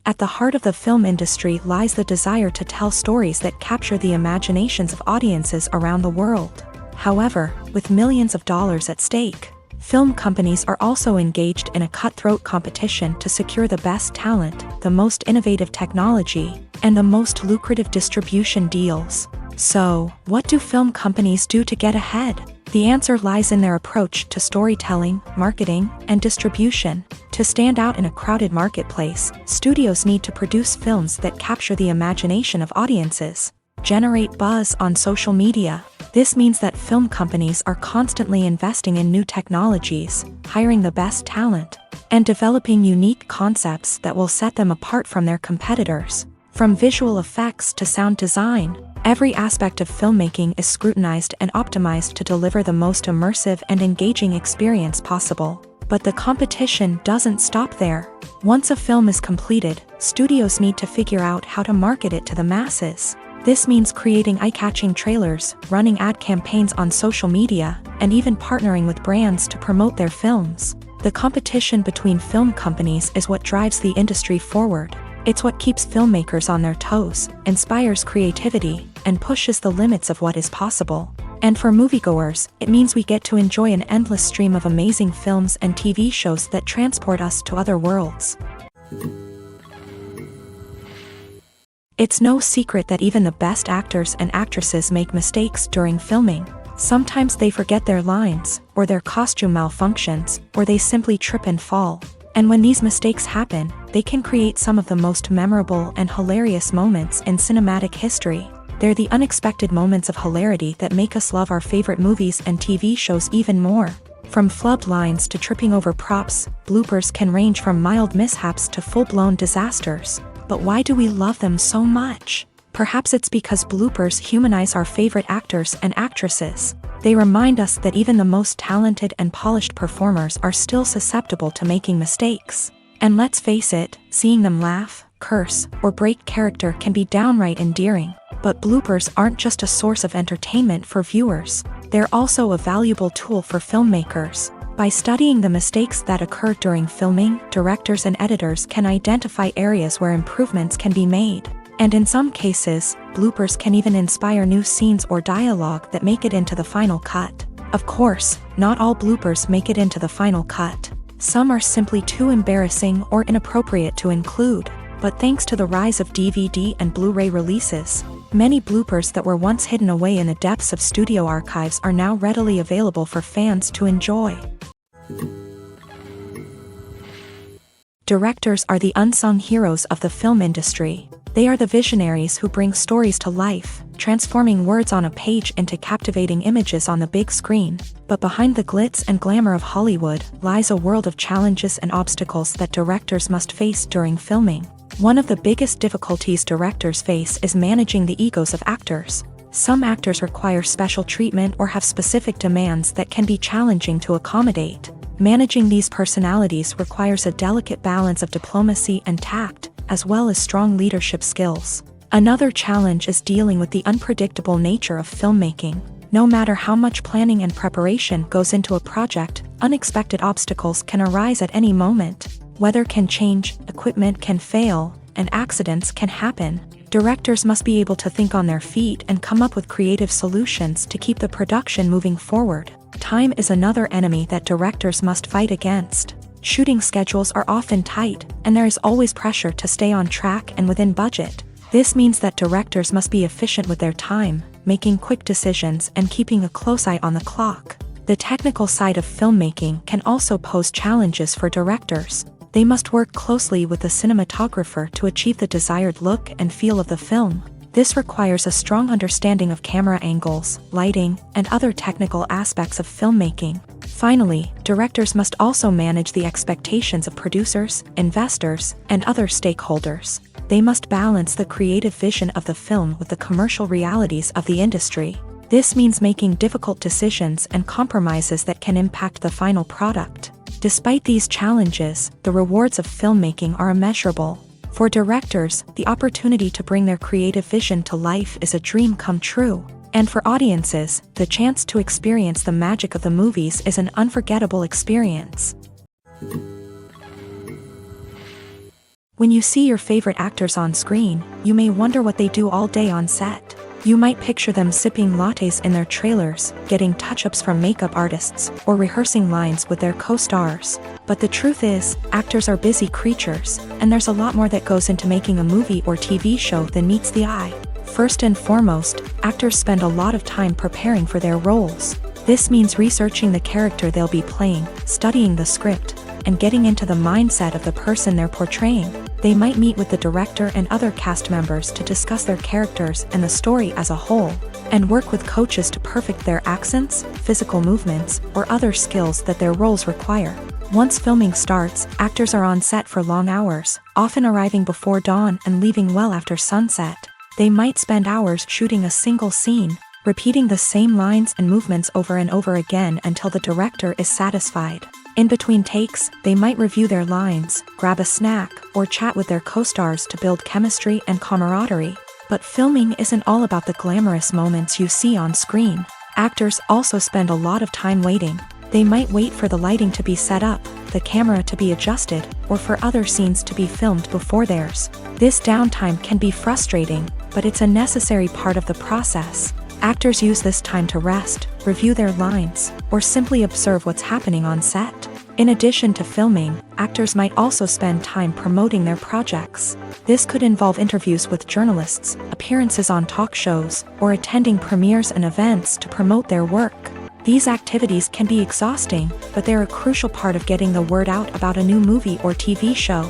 At the heart of the film industry lies the desire to tell stories that capture the imaginations of audiences around the world. However, with millions of dollars at stake, film companies are also engaged in a cutthroat competition to secure the best talent, the most innovative technology, and the most lucrative distribution deals. So, what do film companies do to get ahead? The answer lies in their approach to storytelling, marketing, and distribution. To stand out in a crowded marketplace, studios need to produce films that capture the imagination of audiences, generate buzz on social media. This means that film companies are constantly investing in new technologies, hiring the best talent, and developing unique concepts that will set them apart from their competitors. From visual effects to sound design, every aspect of filmmaking is scrutinized and optimized to deliver the most immersive and engaging experience possible. But the competition doesn't stop there. Once a film is completed, studios need to figure out how to market it to the masses. This means creating eye-catching trailers, running ad campaigns on social media, and even partnering with brands to promote their films. The competition between film companies is what drives the industry forward. It's what keeps filmmakers on their toes, inspires creativity, and pushes the limits of what is possible. And for moviegoers, it means we get to enjoy an endless stream of amazing films and TV shows that transport us to other worlds. It's no secret that even the best actors and actresses make mistakes during filming. Sometimes they forget their lines, or their costume malfunctions, or they simply trip and fall. And when these mistakes happen, they can create some of the most memorable and hilarious moments in cinematic history. They're the unexpected moments of hilarity that make us love our favorite movies and TV shows even more. From flubbed lines to tripping over props, bloopers can range from mild mishaps to full-blown disasters. But why do we love them so much? Perhaps it's because bloopers humanize our favorite actors and actresses. They remind us that even the most talented and polished performers are still susceptible to making mistakes. And let's face it, seeing them laugh, curse, or break character can be downright endearing. But bloopers aren't just a source of entertainment for viewers. They're also a valuable tool for filmmakers. By studying the mistakes that occur during filming, directors and editors can identify areas where improvements can be made. And in some cases, bloopers can even inspire new scenes or dialogue that make it into the final cut. Of course, not all bloopers make it into the final cut. Some are simply too embarrassing or inappropriate to include. But thanks to the rise of DVD and Blu-ray releases, Many bloopers that were once hidden away in the depths of studio archives are now readily available for fans to enjoy. Directors are the unsung heroes of the film industry. They are the visionaries who bring stories to life, transforming words on a page into captivating images on the big screen. But behind the glitz and glamour of Hollywood lies a world of challenges and obstacles that directors must face during filming. One of the biggest difficulties directors face is managing the egos of actors. Some actors require special treatment or have specific demands that can be challenging to accommodate. Managing these personalities requires a delicate balance of diplomacy and tact, as well as strong leadership skills. Another challenge is dealing with the unpredictable nature of filmmaking. No matter how much planning and preparation goes into a project, unexpected obstacles can arise at any moment. Weather can change, equipment can fail, and accidents can happen. Directors must be able to think on their feet and come up with creative solutions to keep the production moving forward. Time is another enemy that directors must fight against. Shooting schedules are often tight, and there is always pressure to stay on track and within budget. This means that directors must be efficient with their time, making quick decisions and keeping a close eye on the clock. The technical side of filmmaking can also pose challenges for directors. They must work closely with the cinematographer to achieve the desired look and feel of the film. This requires a strong understanding of camera angles, lighting, and other technical aspects of filmmaking. Finally, directors must also manage the expectations of producers, investors, and other stakeholders. They must balance the creative vision of the film with the commercial realities of the industry. This means making difficult decisions and compromises that can impact the final product. Despite these challenges, the rewards of filmmaking are immeasurable. For directors, the opportunity to bring their creative vision to life is a dream come true. And for audiences, the chance to experience the magic of the movies is an unforgettable experience. When you see your favorite actors on screen, you may wonder what they do all day on set. You might picture them sipping lattes in their trailers, getting touch-ups from makeup artists, or rehearsing lines with their co-stars. But the truth is, actors are busy creatures, and there's a lot more that goes into making a movie or TV show than meets the eye. First and foremost, actors spend a lot of time preparing for their roles. This means researching the character they'll be playing, studying the script, and getting into the mindset of the person they're portraying. They might meet with the director and other cast members to discuss their characters and the story as a whole, and work with coaches to perfect their accents, physical movements, or other skills that their roles require. Once filming starts, actors are on set for long hours, often arriving before dawn and leaving well after sunset. They might spend hours shooting a single scene, repeating the same lines and movements over and over again until the director is satisfied. In between takes, they might review their lines, grab a snack, or chat with their co-stars to build chemistry and camaraderie. But filming isn't all about the glamorous moments you see on screen. Actors also spend a lot of time waiting. They might wait for the lighting to be set up, the camera to be adjusted, or for other scenes to be filmed before theirs. This downtime can be frustrating, but it's a necessary part of the process. Actors use this time to rest, review their lines, or simply observe what's happening on set. In addition to filming, actors might also spend time promoting their projects. This could involve interviews with journalists, appearances on talk shows, or attending premieres and events to promote their work. These activities can be exhausting, but they're a crucial part of getting the word out about a new movie or TV show.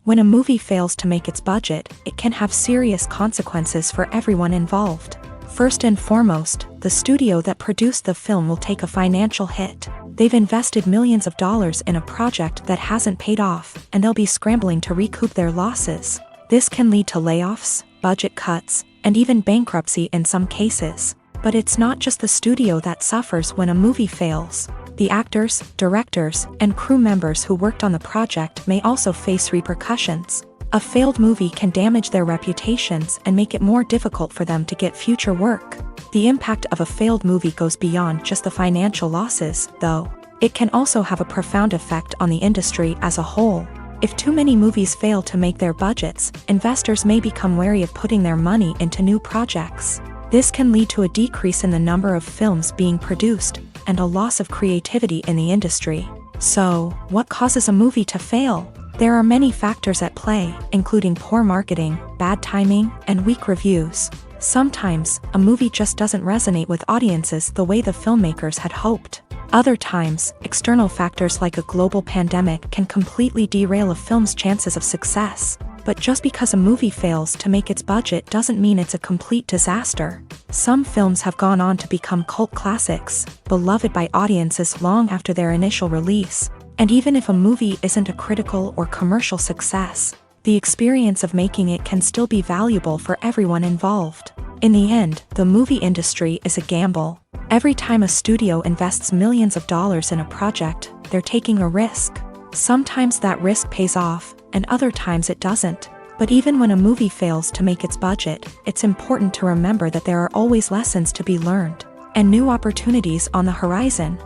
When a movie fails to make its budget, it can have serious consequences for everyone involved. First and foremost, the studio that produced the film will take a financial hit. They've invested millions of dollars in a project that hasn't paid off, and they'll be scrambling to recoup their losses. This can lead to layoffs, budget cuts, and even bankruptcy in some cases. But it's not just the studio that suffers when a movie fails. The actors, directors, and crew members who worked on the project may also face repercussions. A failed movie can damage their reputations and make it more difficult for them to get future work. The impact of a failed movie goes beyond just the financial losses, though. It can also have a profound effect on the industry as a whole. If too many movies fail to make their budgets, investors may become wary of putting their money into new projects. This can lead to a decrease in the number of films being produced, and a loss of creativity in the industry. So, what causes a movie to fail? There are many factors at play, including poor marketing, bad timing, and weak reviews. Sometimes, a movie just doesn't resonate with audiences the way the filmmakers had hoped. Other times, external factors like a global pandemic can completely derail a film's chances of success. But just because a movie fails to make its budget doesn't mean it's a complete disaster. Some films have gone on to become cult classics, beloved by audiences long after their initial release. And even if a movie isn't a critical or commercial success, the experience of making it can still be valuable for everyone involved. In the end, the movie industry is a gamble. Every time a studio invests millions of dollars in a project, they're taking a risk. Sometimes that risk pays off, and other times it doesn't. But even when a movie fails to make its budget, it's important to remember that there are always lessons to be learned, and new opportunities on the horizon.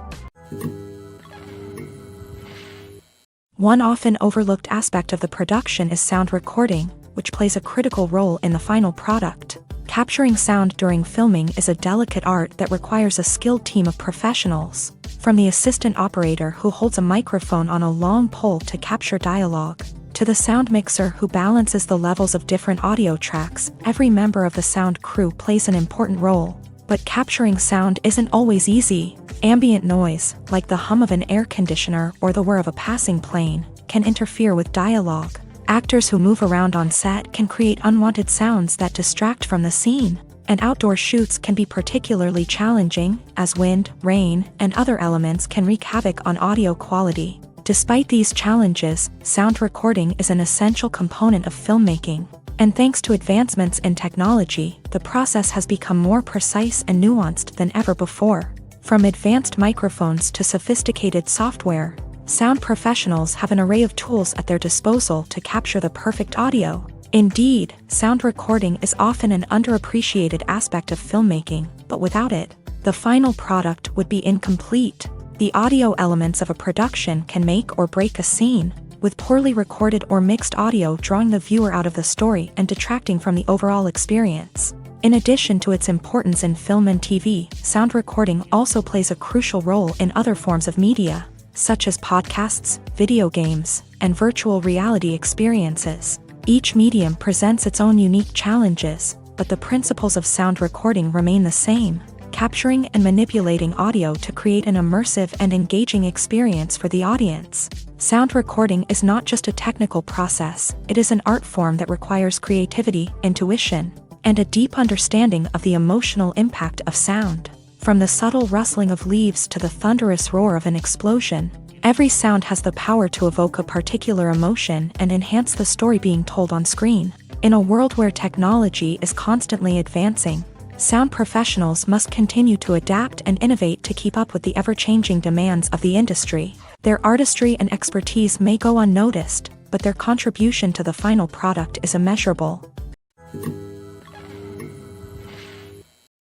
One often overlooked aspect of the production is sound recording, which plays a critical role in the final product. Capturing sound during filming is a delicate art that requires a skilled team of professionals. From the assistant operator who holds a microphone on a long pole to capture dialogue, to the sound mixer who balances the levels of different audio tracks, every member of the sound crew plays an important role. But capturing sound isn't always easy. Ambient noise, like the hum of an air conditioner or the whir of a passing plane, can interfere with dialogue. Actors who move around on set can create unwanted sounds that distract from the scene. And outdoor shoots can be particularly challenging, as wind, rain, and other elements can wreak havoc on audio quality. Despite these challenges, sound recording is an essential component of filmmaking. And thanks to advancements in technology, the process has become more precise and nuanced than ever before. From advanced microphones to sophisticated software, sound professionals have an array of tools at their disposal to capture the perfect audio. Indeed, sound recording is often an underappreciated aspect of filmmaking, but without it, the final product would be incomplete. The audio elements of a production can make or break a scene, with poorly recorded or mixed audio drawing the viewer out of the story and detracting from the overall experience. In addition to its importance in film and TV, sound recording also plays a crucial role in other forms of media, such as podcasts, video games, and virtual reality experiences. Each medium presents its own unique challenges, but the principles of sound recording remain the same, capturing and manipulating audio to create an immersive and engaging experience for the audience. Sound recording is not just a technical process, it is an art form that requires creativity, intuition, and a deep understanding of the emotional impact of sound. From the subtle rustling of leaves to the thunderous roar of an explosion, every sound has the power to evoke a particular emotion and enhance the story being told on screen. In a world where technology is constantly advancing, sound professionals must continue to adapt and innovate to keep up with the ever-changing demands of the industry. Their artistry and expertise may go unnoticed, but their contribution to the final product is immeasurable.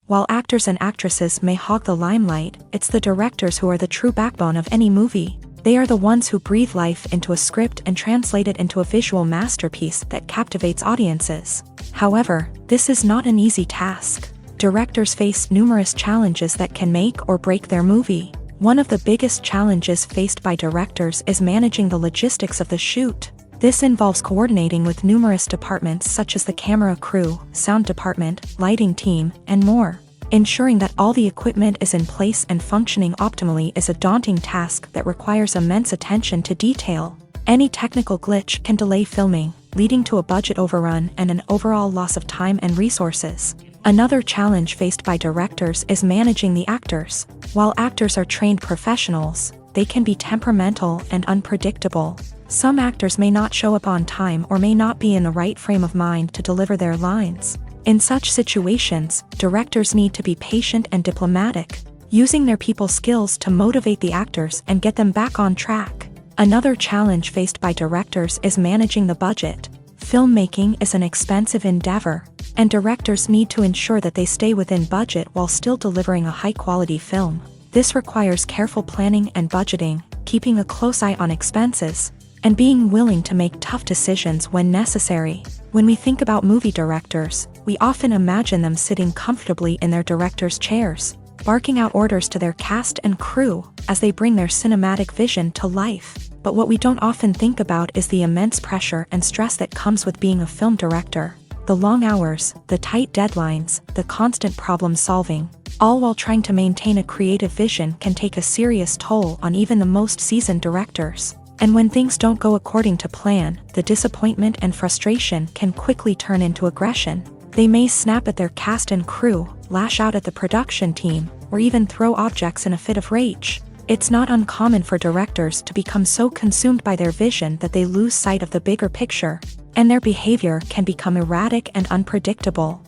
While actors and actresses may hog the limelight, it's the directors who are the true backbone of any movie. They are the ones who breathe life into a script and translate it into a visual masterpiece that captivates audiences. However, this is not an easy task. Directors face numerous challenges that can make or break their movie. One of the biggest challenges faced by directors is managing the logistics of the shoot. This involves coordinating with numerous departments such as the camera crew, sound department, lighting team, and more. Ensuring that all the equipment is in place and functioning optimally is a daunting task that requires immense attention to detail. Any technical glitch can delay filming, leading to a budget overrun and an overall loss of time and resources. Another challenge faced by directors is managing the actors. While actors are trained professionals, they can be temperamental and unpredictable. Some actors may not show up on time or may not be in the right frame of mind to deliver their lines. In such situations, directors need to be patient and diplomatic, using their people skills to motivate the actors and get them back on track. Another challenge faced by directors is managing the budget. Filmmaking is an expensive endeavor, and directors need to ensure that they stay within budget while still delivering a high-quality film. This requires careful planning and budgeting, keeping a close eye on expenses, and being willing to make tough decisions when necessary. When we think about movie directors, we often imagine them sitting comfortably in their director's chairs, barking out orders to their cast and crew as they bring their cinematic vision to life. but what we don't often think about is the immense pressure and stress that comes with being a film director. The long hours, the tight deadlines, the constant problem solving, all while trying to maintain a creative vision can take a serious toll on even the most seasoned directors. And when things don't go according to plan, the disappointment and frustration can quickly turn into aggression. They may snap at their cast and crew, lash out at the production team, or even throw objects in a fit of rage. It's not uncommon for directors to become so consumed by their vision that they lose sight of the bigger picture, and their behavior can become erratic and unpredictable.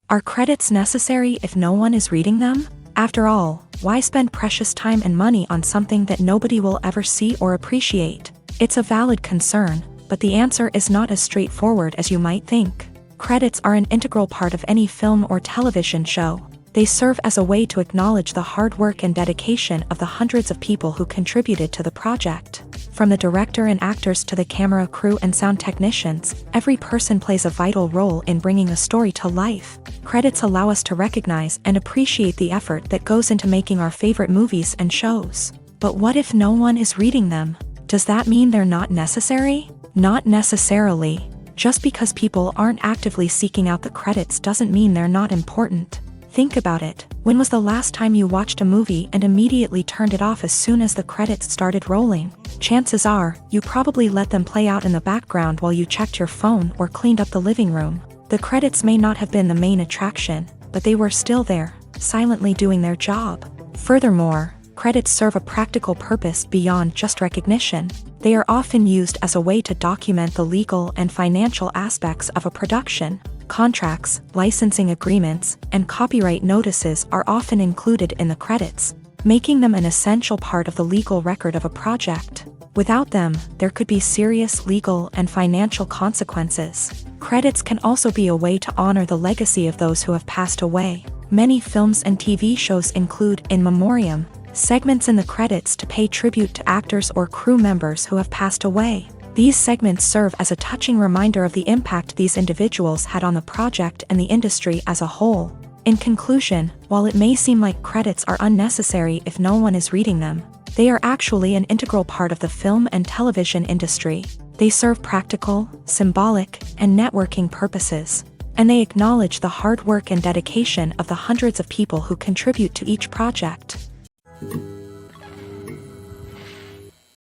Are credits necessary if no one is reading them? After all, why spend precious time and money on something that nobody will ever see or appreciate? It's a valid concern, but the answer is not as straightforward as you might think. Credits are an integral part of any film or television show. They serve as a way to acknowledge the hard work and dedication of the hundreds of people who contributed to the project. From the director and actors to the camera crew and sound technicians, every person plays a vital role in bringing a story to life. Credits allow us to recognize and appreciate the effort that goes into making our favorite movies and shows. But what if no one is reading them? Does that mean they're not necessary? Not necessarily. Just because people aren't actively seeking out the credits doesn't mean they're not important. Think about it. When was the last time you watched a movie and immediately turned it off as soon as the credits started rolling? Chances are, you probably let them play out in the background while you checked your phone or cleaned up the living room. The credits may not have been the main attraction, but they were still there, silently doing their job. Furthermore, credits serve a practical purpose beyond just recognition. They are often used as a way to document the legal and financial aspects of a production. Contracts, licensing agreements, and copyright notices are often included in the credits, making them an essential part of the legal record of a project. Without them, there could be serious legal and financial consequences. Credits can also be a way to honor the legacy of those who have passed away. Many films and TV shows include in memoriam segments in the credits to pay tribute to actors or crew members who have passed away. These segments serve as a touching reminder of the impact these individuals had on the project and the industry as a whole. In conclusion, while it may seem like credits are unnecessary if no one is reading them, they are actually an integral part of the film and television industry. They serve practical, symbolic, and networking purposes, and they acknowledge the hard work and dedication of the hundreds of people who contribute to each project.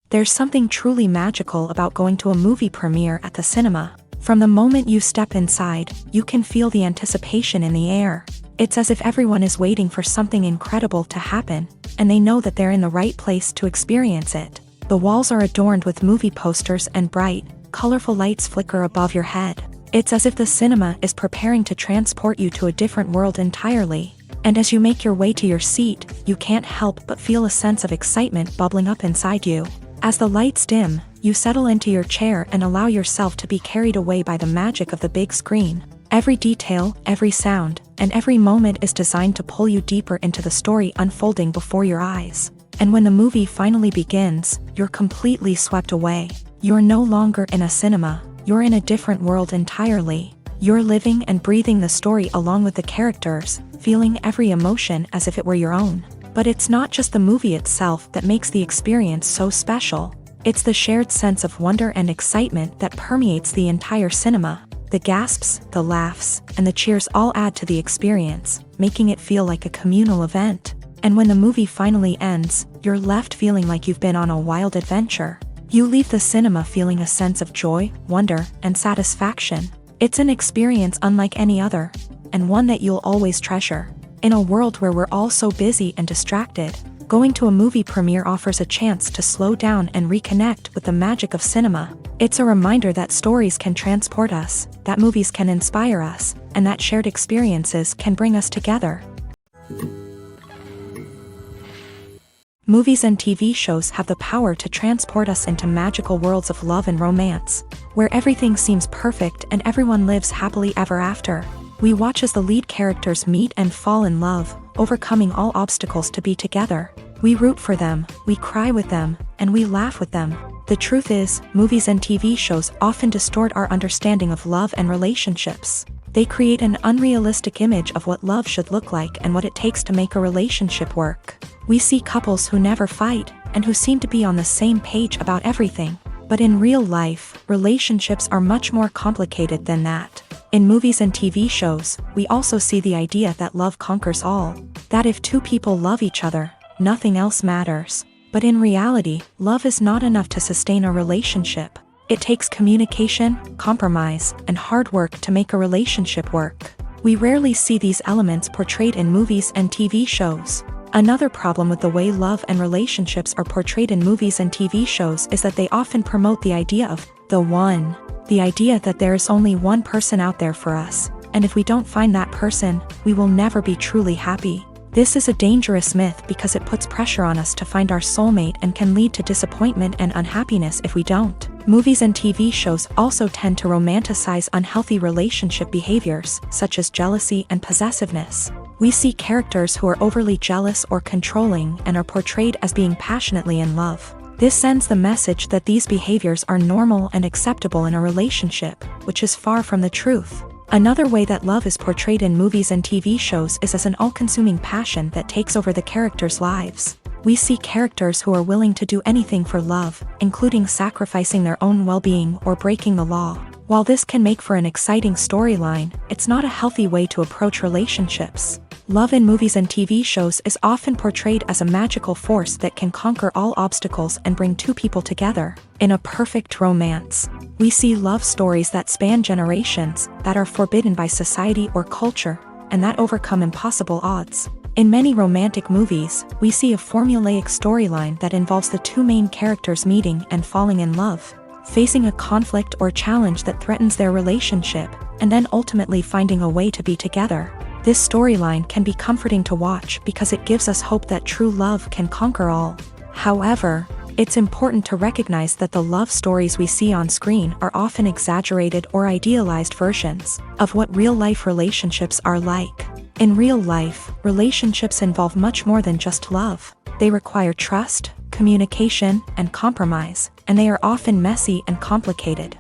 There's something truly magical about going to a movie premiere at the cinema. From the moment you step inside, you can feel the anticipation in the air. It's as if everyone is waiting for something incredible to happen, and they know that they're in the right place to experience it. The walls are adorned with movie posters and bright, colorful lights flicker above your head. It's as if the cinema is preparing to transport you to a different world entirely. And as you make your way to your seat, you can't help but feel a sense of excitement bubbling up inside you. As the lights dim, you settle into your chair and allow yourself to be carried away by the magic of the big screen. Every detail, every sound, and every moment is designed to pull you deeper into the story unfolding before your eyes. And when the movie finally begins, you're completely swept away. You're no longer in a cinema, you're in a different world entirely. You're living and breathing the story along with the characters, feeling every emotion as if it were your own. But it's not just the movie itself that makes the experience so special. It's the shared sense of wonder and excitement that permeates the entire cinema. The gasps, the laughs, and the cheers all add to the experience, making it feel like a communal event. And when the movie finally ends, you're left feeling like you've been on a wild adventure. You leave the cinema feeling a sense of joy, wonder, and satisfaction. It's an experience unlike any other, and one that you'll always treasure. In a world where we're all so busy and distracted, going to a movie premiere offers a chance to slow down and reconnect with the magic of cinema. It's a reminder that stories can transport us, that movies can inspire us, and that shared experiences can bring us together. Movies and TV shows have the power to transport us into magical worlds of love and romance, where everything seems perfect and everyone lives happily ever after. We watch as the lead characters meet and fall in love, overcoming all obstacles to be together. We root for them, we cry with them, and we laugh with them. The truth is, movies and TV shows often distort our understanding of love and relationships. They create an unrealistic image of what love should look like and what it takes to make a relationship work. We see couples who never fight, and who seem to be on the same page about everything. But in real life, relationships are much more complicated than that. In movies and TV shows, we also see the idea that love conquers all. That if two people love each other, nothing else matters. But in reality, love is not enough to sustain a relationship. It takes communication, compromise, and hard work to make a relationship work. We rarely see these elements portrayed in movies and TV shows. Another problem with the way love and relationships are portrayed in movies and TV shows is that they often promote the idea of the one. The idea that there is only one person out there for us, and if we don't find that person, we will never be truly happy. This is a dangerous myth because it puts pressure on us to find our soulmate and can lead to disappointment and unhappiness if we don't. Movies and TV shows also tend to romanticize unhealthy relationship behaviors, such as jealousy and possessiveness. We see characters who are overly jealous or controlling and are portrayed as being passionately in love. This sends the message that these behaviors are normal and acceptable in a relationship, which is far from the truth. Another way that love is portrayed in movies and TV shows is as an all-consuming passion that takes over the characters' lives. We see characters who are willing to do anything for love, including sacrificing their own well-being or breaking the law. While this can make for an exciting storyline, it's not a healthy way to approach relationships. Love in movies and TV shows is often portrayed as a magical force that can conquer all obstacles and bring two people together. In a perfect romance, we see love stories that span generations, that are forbidden by society or culture, and that overcome impossible odds. In many romantic movies, we see a formulaic storyline that involves the two main characters meeting and falling in love, facing a conflict or challenge that threatens their relationship, and then ultimately finding a way to be together. This storyline can be comforting to watch because it gives us hope that true love can conquer all. However, it's important to recognize that the love stories we see on screen are often exaggerated or idealized versions of what real-life relationships are like. In real life, relationships involve much more than just love. They require trust, communication, and compromise, and they are often messy and complicated.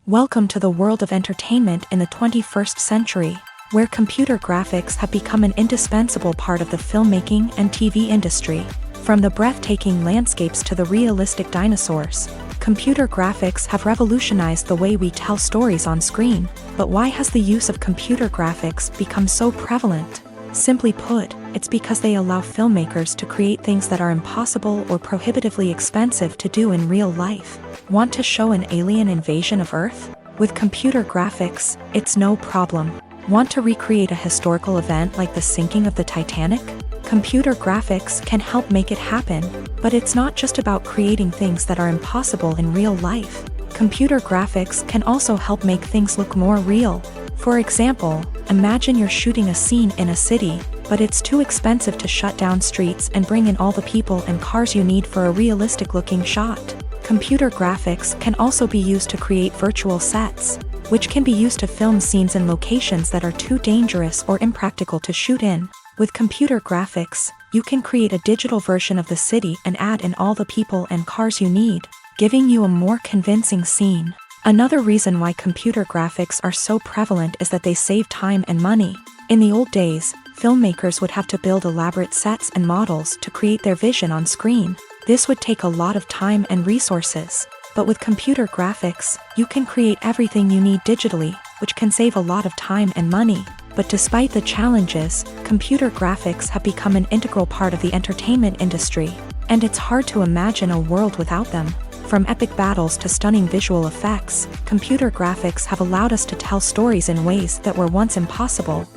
Welcome to the world of entertainment in the 21st century, where computer graphics have become an indispensable part of the filmmaking and TV industry. From the breathtaking landscapes to the realistic dinosaurs, computer graphics have revolutionized the way we tell stories on screen. But why has the use of computer graphics become so prevalent? Simply put, it's because they allow filmmakers to create things that are impossible or prohibitively expensive to do in real life. Want to show an alien invasion of Earth? With computer graphics, it's no problem. Want to recreate a historical event like the sinking of the Titanic? Computer graphics can help make it happen, but it's not just about creating things that are impossible in real life. Computer graphics can also help make things look more real. For example, imagine you're shooting a scene in a city, but it's too expensive to shut down streets and bring in all the people and cars you need for a realistic-looking shot. Computer graphics can also be used to create virtual sets, which can be used to film scenes in locations that are too dangerous or impractical to shoot in. With computer graphics, you can create a digital version of the city and add in all the people and cars you need, giving you a more convincing scene. Another reason why computer graphics are so prevalent is that they save time and money. In the old days, filmmakers would have to build elaborate sets and models to create their vision on screen. This would take a lot of time and resources. But with computer graphics, you can create everything you need digitally, which can save a lot of time and money. But despite the challenges, computer graphics have become an integral part of the entertainment industry, and it's hard to imagine a world without them. From epic battles to stunning visual effects, computer graphics have allowed us to tell stories in ways that were once impossible.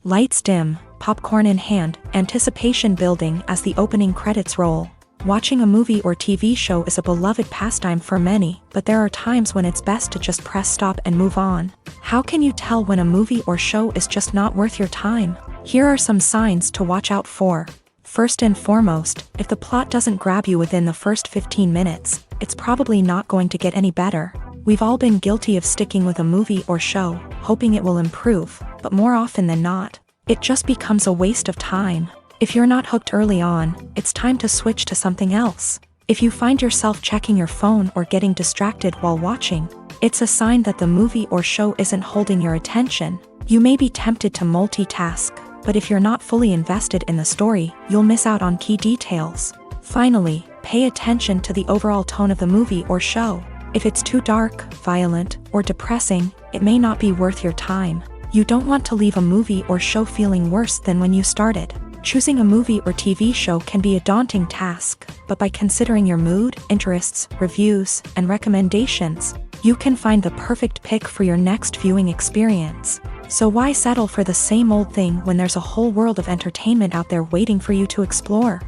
Lights dim, popcorn in hand, anticipation building as the opening credits roll. Watching a movie or TV show is a beloved pastime for many, but there are times when it's best to just press stop and move on. How can you tell when a movie or show is just not worth your time? Here are some signs to watch out for. First and foremost, if the plot doesn't grab you within the first 15 minutes, it's probably not going to get any better. We've all been guilty of sticking with a movie or show, hoping it will improve, but more often than not, it just becomes a waste of time. If you're not hooked early on, it's time to switch to something else. If you find yourself checking your phone or getting distracted while watching, it's a sign that the movie or show isn't holding your attention. You may be tempted to multitask, but if you're not fully invested in the story, you'll miss out on key details. Finally, pay attention to the overall tone of the movie or show. If it's too dark, violent, or depressing, it may not be worth your time. You don't want to leave a movie or show feeling worse than when you started. Choosing a movie or TV show can be a daunting task, but by considering your mood, interests, reviews, and recommendations, you can find the perfect pick for your next viewing experience. So why settle for the same old thing when there's a whole world of entertainment out there waiting for you to explore?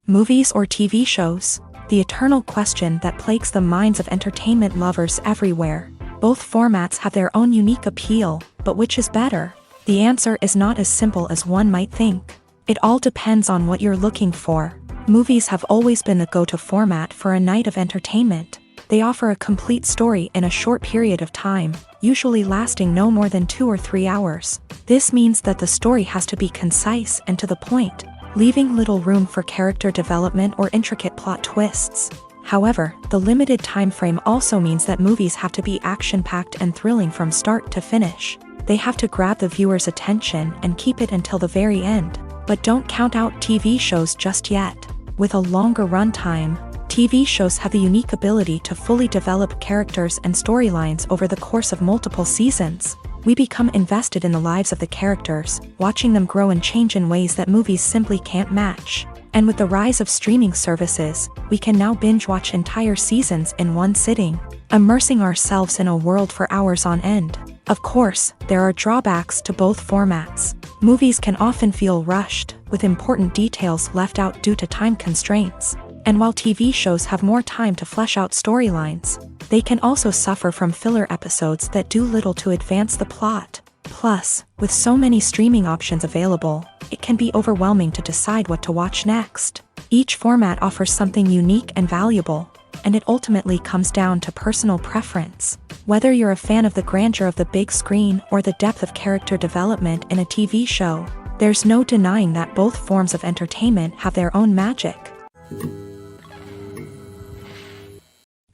Movies or TV shows? The eternal question that plagues the minds of entertainment lovers everywhere. Both formats have their own unique appeal, but which is better? The answer is not as simple as one might think. It all depends on what you're looking for. Movies have always been the go-to format for a night of entertainment. They offer a complete story in a short period of time, usually lasting no more than 2 or 3 hours. This means that the story has to be concise and to the point, leaving little room for character development or intricate plot twists. However, the limited time frame also means that movies have to be action-packed and thrilling from start to finish. They have to grab the viewer's attention and keep it until the very end. But don't count out TV shows just yet. With a longer runtime, TV shows have the unique ability to fully develop characters and storylines over the course of multiple seasons. We become invested in the lives of the characters, watching them grow and change in ways that movies simply can't match. And with the rise of streaming services, we can now binge-watch entire seasons in one sitting, immersing ourselves in a world for hours on end. Of course, there are drawbacks to both formats. Movies can often feel rushed, with important details left out due to time constraints. And while TV shows have more time to flesh out storylines, they can also suffer from filler episodes that do little to advance the plot. Plus, with so many streaming options available, it can be overwhelming to decide what to watch next. Each format offers something unique and valuable, and it ultimately comes down to personal preference. Whether you're a fan of the grandeur of the big screen or the depth of character development in a TV show, there's no denying that both forms of entertainment have their own magic.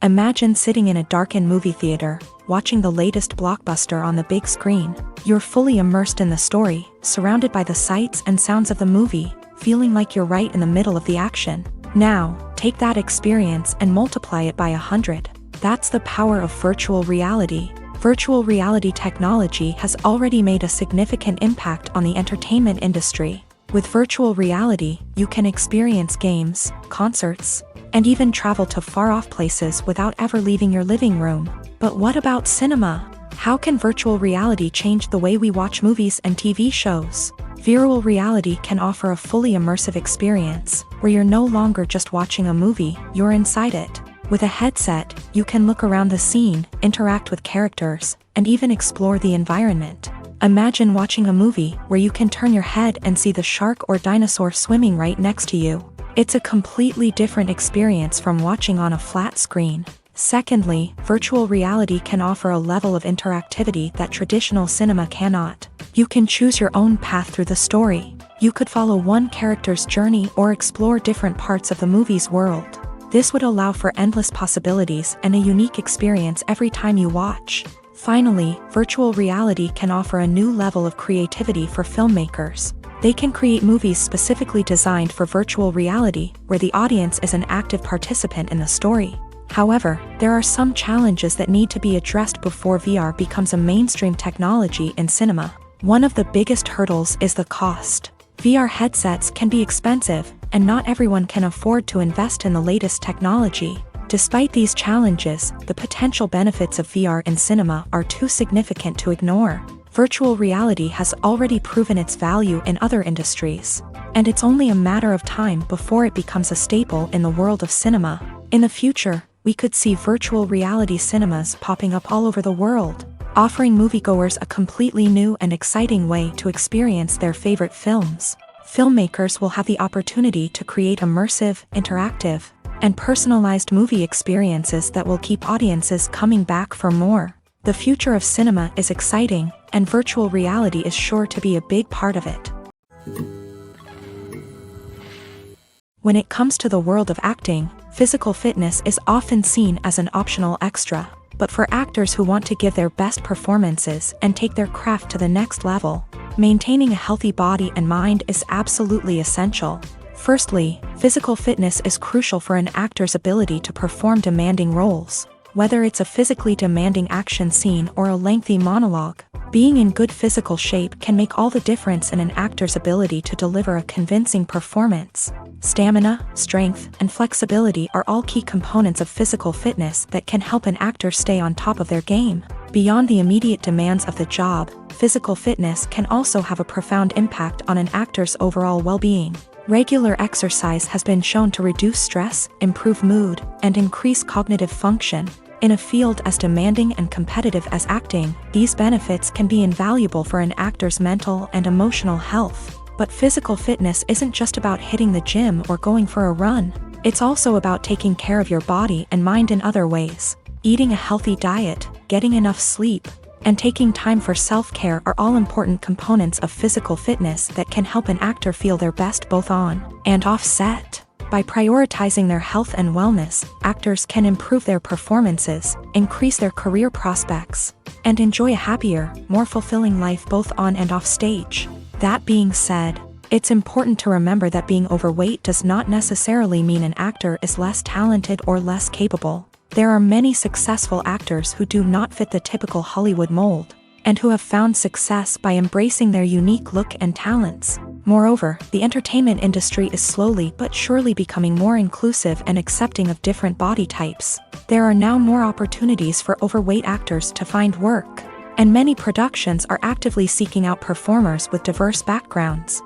Imagine sitting in a darkened movie theater, watching the latest blockbuster on the big screen. You're fully immersed in the story, surrounded by the sights and sounds of the movie, feeling like you're right in the middle of the action. Now, take that experience and multiply it by 100. That's the power of virtual reality. Virtual reality technology has already made a significant impact on the entertainment industry. With virtual reality, you can experience games, concerts, and even travel to far-off places without ever leaving your living room. But what about cinema? How can virtual reality change the way we watch movies and TV shows? Virtual reality can offer a fully immersive experience, where you're no longer just watching a movie, you're inside it. With a headset, you can look around the scene, interact with characters, and even explore the environment. Imagine watching a movie where you can turn your head and see the shark or dinosaur swimming right next to you. It's a completely different experience from watching on a flat screen. Secondly, virtual reality can offer a level of interactivity that traditional cinema cannot. You can choose your own path through the story. You could follow one character's journey or explore different parts of the movie's world. This would allow for endless possibilities and a unique experience every time you watch. Finally, virtual reality can offer a new level of creativity for filmmakers. They can create movies specifically designed for virtual reality, where the audience is an active participant in the story. However, there are some challenges that need to be addressed before VR becomes a mainstream technology in cinema. One of the biggest hurdles is the cost. VR headsets can be expensive, and not everyone can afford to invest in the latest technology. Despite these challenges, the potential benefits of VR in cinema are too significant to ignore. Virtual reality has already proven its value in other industries, and it's only a matter of time before it becomes a staple in the world of cinema. In the future, we could see virtual reality cinemas popping up all over the world, offering moviegoers a completely new and exciting way to experience their favorite films. Filmmakers will have the opportunity to create immersive, interactive, and personalized movie experiences that will keep audiences coming back for more. The future of cinema is exciting, and virtual reality is sure to be a big part of it. When it comes to the world of acting, physical fitness is often seen as an optional extra. But for actors who want to give their best performances and take their craft to the next level, maintaining a healthy body and mind is absolutely essential. Firstly, physical fitness is crucial for an actor's ability to perform demanding roles. Whether it's a physically demanding action scene or a lengthy monologue, being in good physical shape can make all the difference in an actor's ability to deliver a convincing performance. Stamina, strength, and flexibility are all key components of physical fitness that can help an actor stay on top of their game. Beyond the immediate demands of the job, physical fitness can also have a profound impact on an actor's overall well-being. Regular exercise has been shown to reduce stress, improve mood, and increase cognitive function. In a field as demanding and competitive as acting, these benefits can be invaluable for an actor's mental and emotional health. But physical fitness isn't just about hitting the gym or going for a run. It's also about taking care of your body and mind in other ways. Eating a healthy diet, getting enough sleep, and taking time for self-care are all important components of physical fitness that can help an actor feel their best both on and off set. By prioritizing their health and wellness, actors can improve their performances, increase their career prospects, and enjoy a happier, more fulfilling life both on and off stage. That being said, it's important to remember that being overweight does not necessarily mean an actor is less talented or less capable. There are many successful actors who do not fit the typical Hollywood mold, and who have found success by embracing their unique look and talents. Moreover, the entertainment industry is slowly but surely becoming more inclusive and accepting of different body types. There are now more opportunities for overweight actors to find work, and many productions are actively seeking out performers with diverse backgrounds.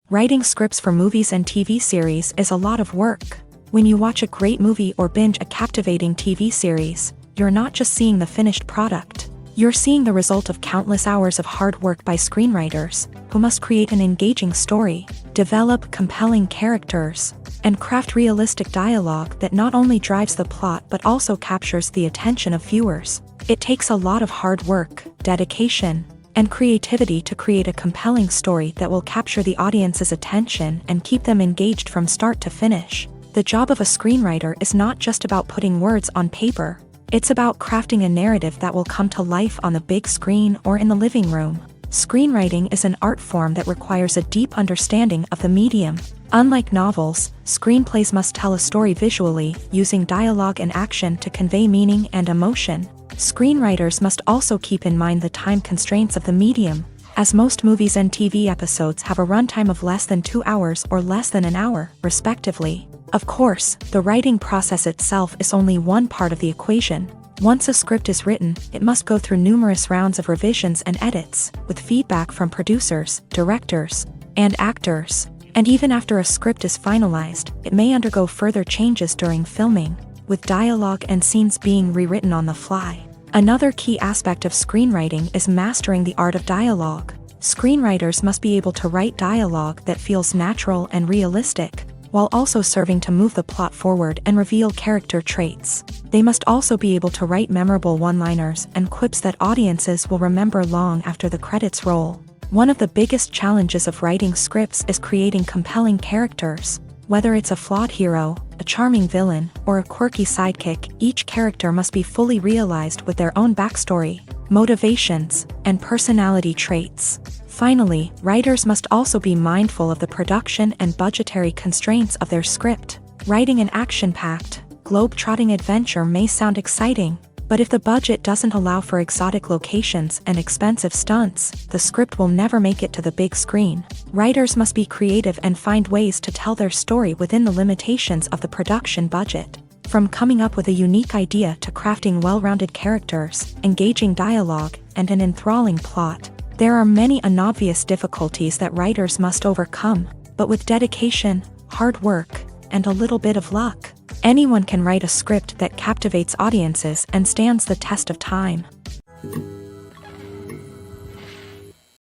Writing scripts for movies and TV series is a lot of work. When you watch a great movie or binge a captivating TV series, you're not just seeing the finished product. You're seeing the result of countless hours of hard work by screenwriters, who must create an engaging story, develop compelling characters, and craft realistic dialogue that not only drives the plot but also captures the attention of viewers. It takes a lot of hard work, dedication, and creativity to create a compelling story that will capture the audience's attention and keep them engaged from start to finish. The job of a screenwriter is not just about putting words on paper. It's about crafting a narrative that will come to life on the big screen or in the living room. Screenwriting is an art form that requires a deep understanding of the medium. Unlike novels, screenplays must tell a story visually, using dialogue and action to convey meaning and emotion. Screenwriters must also keep in mind the time constraints of the medium, as most movies and TV episodes have a runtime of less than 2 hours or less than an hour, respectively. Of course, the writing process itself is only one part of the equation. Once a script is written, it must go through numerous rounds of revisions and edits, with feedback from producers, directors, and actors. And even after a script is finalized, it may undergo further changes during filming, with dialogue and scenes being rewritten on the fly. Another key aspect of screenwriting is mastering the art of dialogue. Screenwriters must be able to write dialogue that feels natural and realistic, while also serving to move the plot forward and reveal character traits. They must also be able to write memorable one-liners and quips that audiences will remember long after the credits roll. One of the biggest challenges of writing scripts is creating compelling characters. Whether it's a flawed hero, a charming villain, or a quirky sidekick, each character must be fully realized with their own backstory, motivations, and personality traits. Finally, writers must also be mindful of the production and budgetary constraints of their script. Writing an action-packed, globe-trotting adventure may sound exciting, but if the budget doesn't allow for exotic locations and expensive stunts, the script will never make it to the big screen. Writers must be creative and find ways to tell their story within the limitations of the production budget. From coming up with a unique idea to crafting well-rounded characters, engaging dialogue, and an enthralling plot, there are many unobvious difficulties that writers must overcome, but with dedication, hard work, and a little bit of luck, anyone can write a script that captivates audiences and stands the test of time.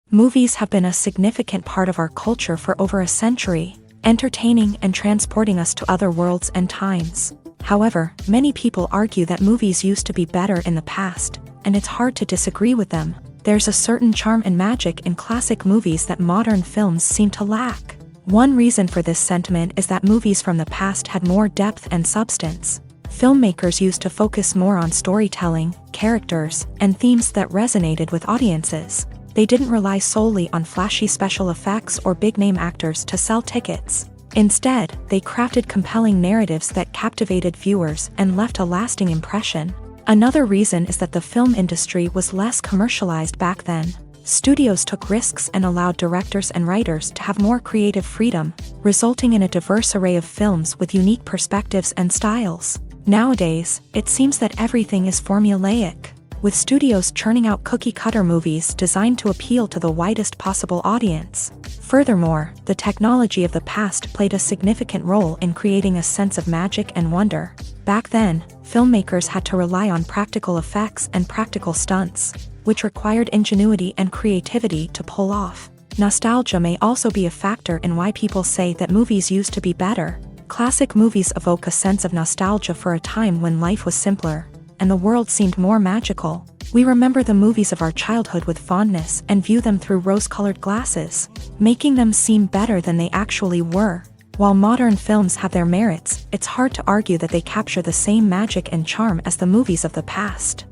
Movies have been a significant part of our culture for over a century, entertaining and transporting us to other worlds and times. However, many people argue that movies used to be better in the past, and it's hard to disagree with them. There's a certain charm and magic in classic movies that modern films seem to lack. One reason for this sentiment is that movies from the past had more depth and substance. Filmmakers used to focus more on storytelling, characters, and themes that resonated with audiences. They didn't rely solely on flashy special effects or big-name actors to sell tickets. Instead, they crafted compelling narratives that captivated viewers and left a lasting impression. Another reason is that the film industry was less commercialized back then. Studios took risks and allowed directors and writers to have more creative freedom, resulting in a diverse array of films with unique perspectives and styles. Nowadays, it seems that everything is formulaic, with studios churning out cookie-cutter movies designed to appeal to the widest possible audience. Furthermore, the technology of the past played a significant role in creating a sense of magic and wonder. Back then, filmmakers had to rely on practical effects and practical stunts, which required ingenuity and creativity to pull off. Nostalgia may also be a factor in why people say that movies used to be better. Classic movies evoke a sense of nostalgia for a time when life was simpler, and the world seemed more magical. We remember the movies of our childhood with fondness and view them through rose-colored glasses, making them seem better than they actually were. While modern films have their merits, it's hard to argue that they capture the same magic and charm as the movies of the past.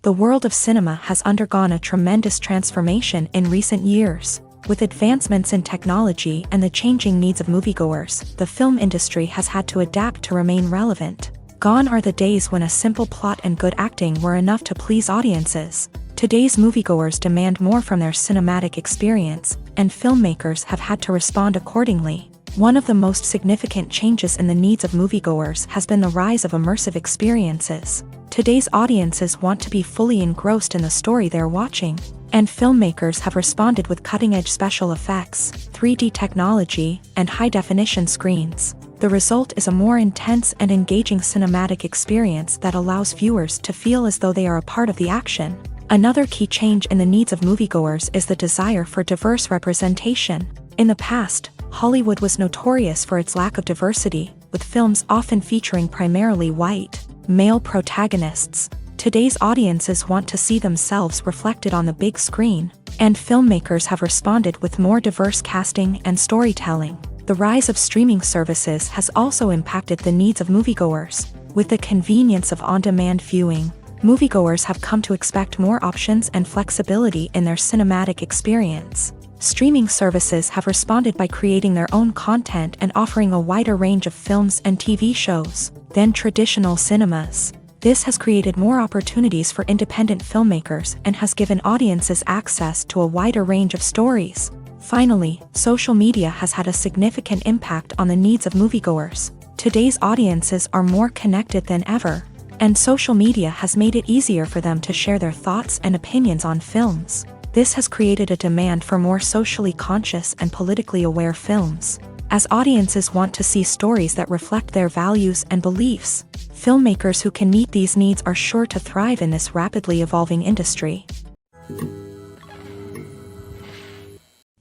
The world of cinema has undergone a tremendous transformation in recent years. With advancements in technology and the changing needs of moviegoers, the film industry has had to adapt to remain relevant. Gone are the days when a simple plot and good acting were enough to please audiences. Today's moviegoers demand more from their cinematic experience, and filmmakers have had to respond accordingly. One of the most significant changes in the needs of moviegoers has been the rise of immersive experiences. Today's audiences want to be fully engrossed in the story they're watching, and filmmakers have responded with cutting-edge special effects, 3D technology, and high-definition screens. The result is a more intense and engaging cinematic experience that allows viewers to feel as though they are a part of the action. Another key change in the needs of moviegoers is the desire for diverse representation. In the past, Hollywood was notorious for its lack of diversity, with films often featuring primarily white, male protagonists. Today's audiences want to see themselves reflected on the big screen, and filmmakers have responded with more diverse casting and storytelling. The rise of streaming services has also impacted the needs of moviegoers. With the convenience of on-demand viewing, moviegoers have come to expect more options and flexibility in their cinematic experience. Streaming services have responded by creating their own content and offering a wider range of films and TV shows than traditional cinemas. This has created more opportunities for independent filmmakers and has given audiences access to a wider range of stories. Finally, social media has had a significant impact on the needs of moviegoers. Today's audiences are more connected than ever, and social media has made it easier for them to share their thoughts and opinions on films. This has created a demand for more socially conscious and politically aware films. As audiences want to see stories that reflect their values and beliefs, filmmakers who can meet these needs are sure to thrive in this rapidly evolving industry.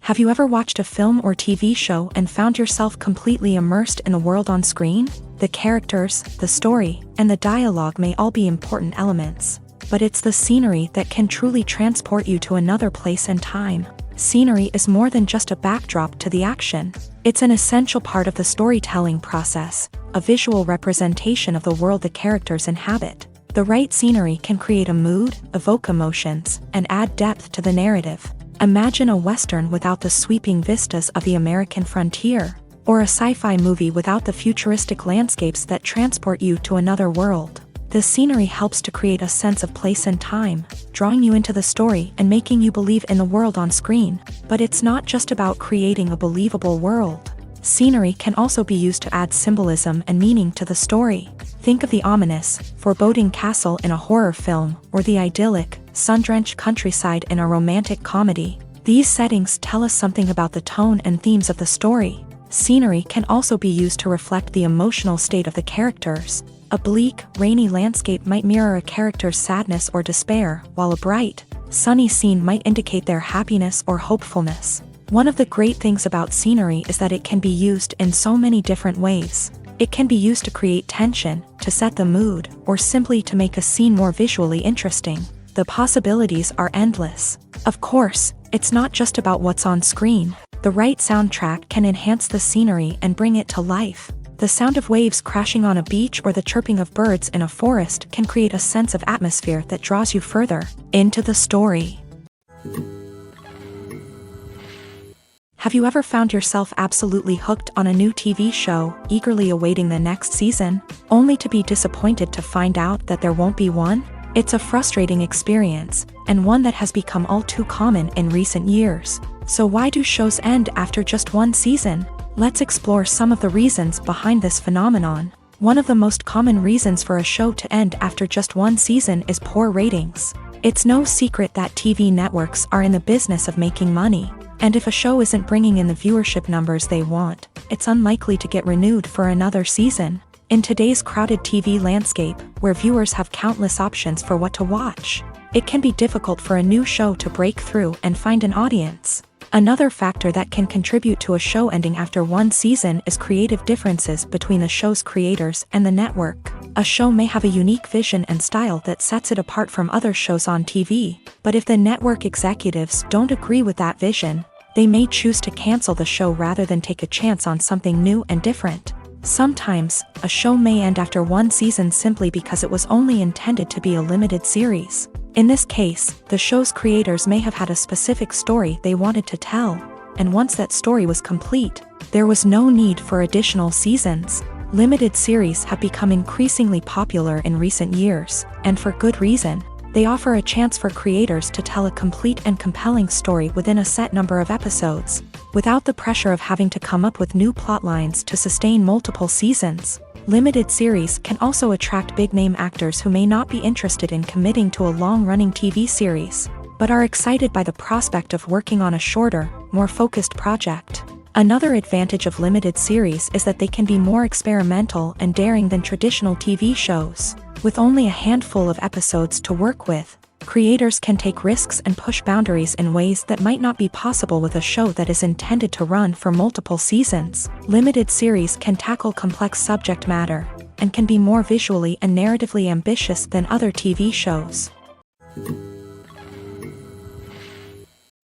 Have you ever watched a film or TV show and found yourself completely immersed in the world on screen? The characters, the story, and the dialogue may all be important elements, but it's the scenery that can truly transport you to another place and time. Scenery is more than just a backdrop to the action. It's an essential part of the storytelling process, a visual representation of the world the characters inhabit. The right scenery can create a mood, evoke emotions, and add depth to the narrative. Imagine a Western without the sweeping vistas of the American frontier, or a sci-fi movie without the futuristic landscapes that transport you to another world. The scenery helps to create a sense of place and time, drawing you into the story and making you believe in the world on screen. But it's not just about creating a believable world. Scenery can also be used to add symbolism and meaning to the story. Think of the ominous, foreboding castle in a horror film, or the idyllic, sun-drenched countryside in a romantic comedy. These settings tell us something about the tone and themes of the story. Scenery can also be used to reflect the emotional state of the characters. A bleak, rainy landscape might mirror a character's sadness or despair, while a bright, sunny scene might indicate their happiness or hopefulness. One of the great things about scenery is that it can be used in so many different ways. It can be used to create tension, to set the mood, or simply to make a scene more visually interesting. The possibilities are endless. Of course, it's not just about what's on screen. The right soundtrack can enhance the scenery and bring it to life. The sound of waves crashing on a beach or the chirping of birds in a forest can create a sense of atmosphere that draws you further into the story. Have you ever found yourself absolutely hooked on a new TV show, eagerly awaiting the next season, only to be disappointed to find out that there won't be one? It's a frustrating experience, and one that has become all too common in recent years. So why do shows end after just one season? Let's explore some of the reasons behind this phenomenon. One of the most common reasons for a show to end after just one season is poor ratings. It's no secret that TV networks are in the business of making money. And if a show isn't bringing in the viewership numbers they want, it's unlikely to get renewed for another season. In today's crowded TV landscape, where viewers have countless options for what to watch, it can be difficult for a new show to break through and find an audience. Another factor that can contribute to a show ending after one season is creative differences between the show's creators and the network. A show may have a unique vision and style that sets it apart from other shows on TV, but if the network executives don't agree with that vision, they may choose to cancel the show rather than take a chance on something new and different. Sometimes, a show may end after one season simply because it was only intended to be a limited series. In this case, the show's creators may have had a specific story they wanted to tell, and once that story was complete, there was no need for additional seasons. Limited series have become increasingly popular in recent years, and for good reason. They offer a chance for creators to tell a complete and compelling story within a set number of episodes, without the pressure of having to come up with new plotlines to sustain multiple seasons. Limited series can also attract big-name actors who may not be interested in committing to a long-running TV series, but are excited by the prospect of working on a shorter, more focused project. Another advantage of limited series is that they can be more experimental and daring than traditional TV shows. With only a handful of episodes to work with, creators can take risks and push boundaries in ways that might not be possible with a show that is intended to run for multiple seasons. Limited series can tackle complex subject matter, and can be more visually and narratively ambitious than other TV shows.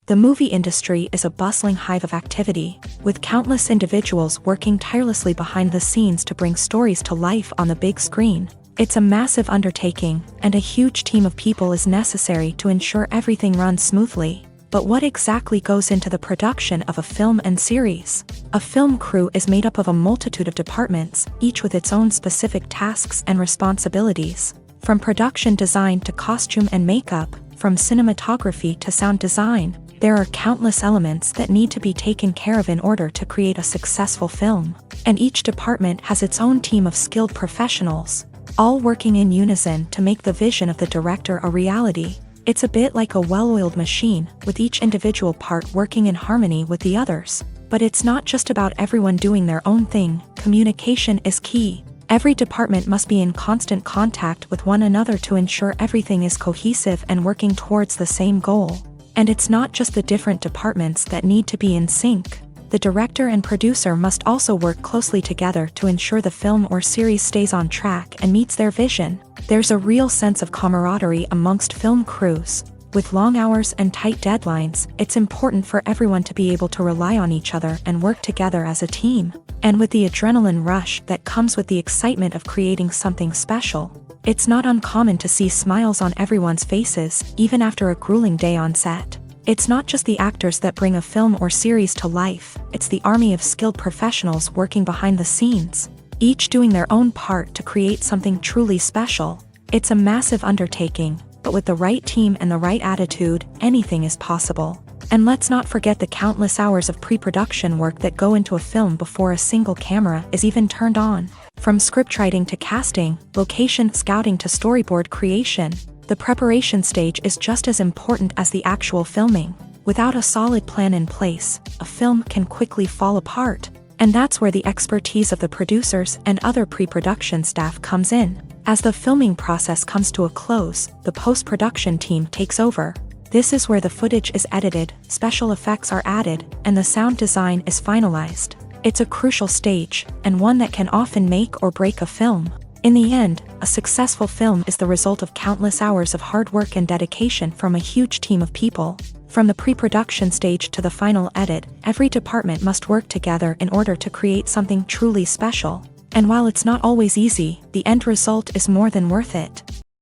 The movie industry is a bustling hive of activity, with countless individuals working tirelessly behind the scenes to bring stories to life on the big screen. It's a massive undertaking, and a huge team of people is necessary to ensure everything runs smoothly. But what exactly goes into the production of a film and series? A film crew is made up of a multitude of departments, each with its own specific tasks and responsibilities. From production design to costume and makeup, from cinematography to sound design, there are countless elements that need to be taken care of in order to create a successful film. And each department has its own team of skilled professionals, all working in unison to make the vision of the director a reality. It's a bit like a well-oiled machine, with each individual part working in harmony with the others. But it's not just about everyone doing their own thing. Communication is key. Every department must be in constant contact with one another to ensure everything is cohesive and working towards the same goal. And it's not just the different departments that need to be in sync. The director and producer must also work closely together to ensure the film or series stays on track and meets their vision. There's a real sense of camaraderie amongst film crews. With long hours and tight deadlines, it's important for everyone to be able to rely on each other and work together as a team. And with the adrenaline rush that comes with the excitement of creating something special, it's not uncommon to see smiles on everyone's faces, even after a grueling day on set. It's not just the actors that bring a film or series to life, it's the army of skilled professionals working behind the scenes, each doing their own part to create something truly special. It's a massive undertaking, but with the right team and the right attitude, anything is possible. And let's not forget the countless hours of pre-production work that go into a film before a single camera is even turned on. From scriptwriting to casting, location scouting to storyboard creation, the preparation stage is just as important as the actual filming. Without a solid plan in place, a film can quickly fall apart. And that's where the expertise of the producers and other pre-production staff comes in. As the filming process comes to a close, the post-production team takes over. This is where the footage is edited, special effects are added, and the sound design is finalized. It's a crucial stage, and one that can often make or break a film. In the end, a successful film is the result of countless hours of hard work and dedication from a huge team of people. From the pre-production stage to the final edit, every department must work together in order to create something truly special. And while it's not always easy, the end result is more than worth it.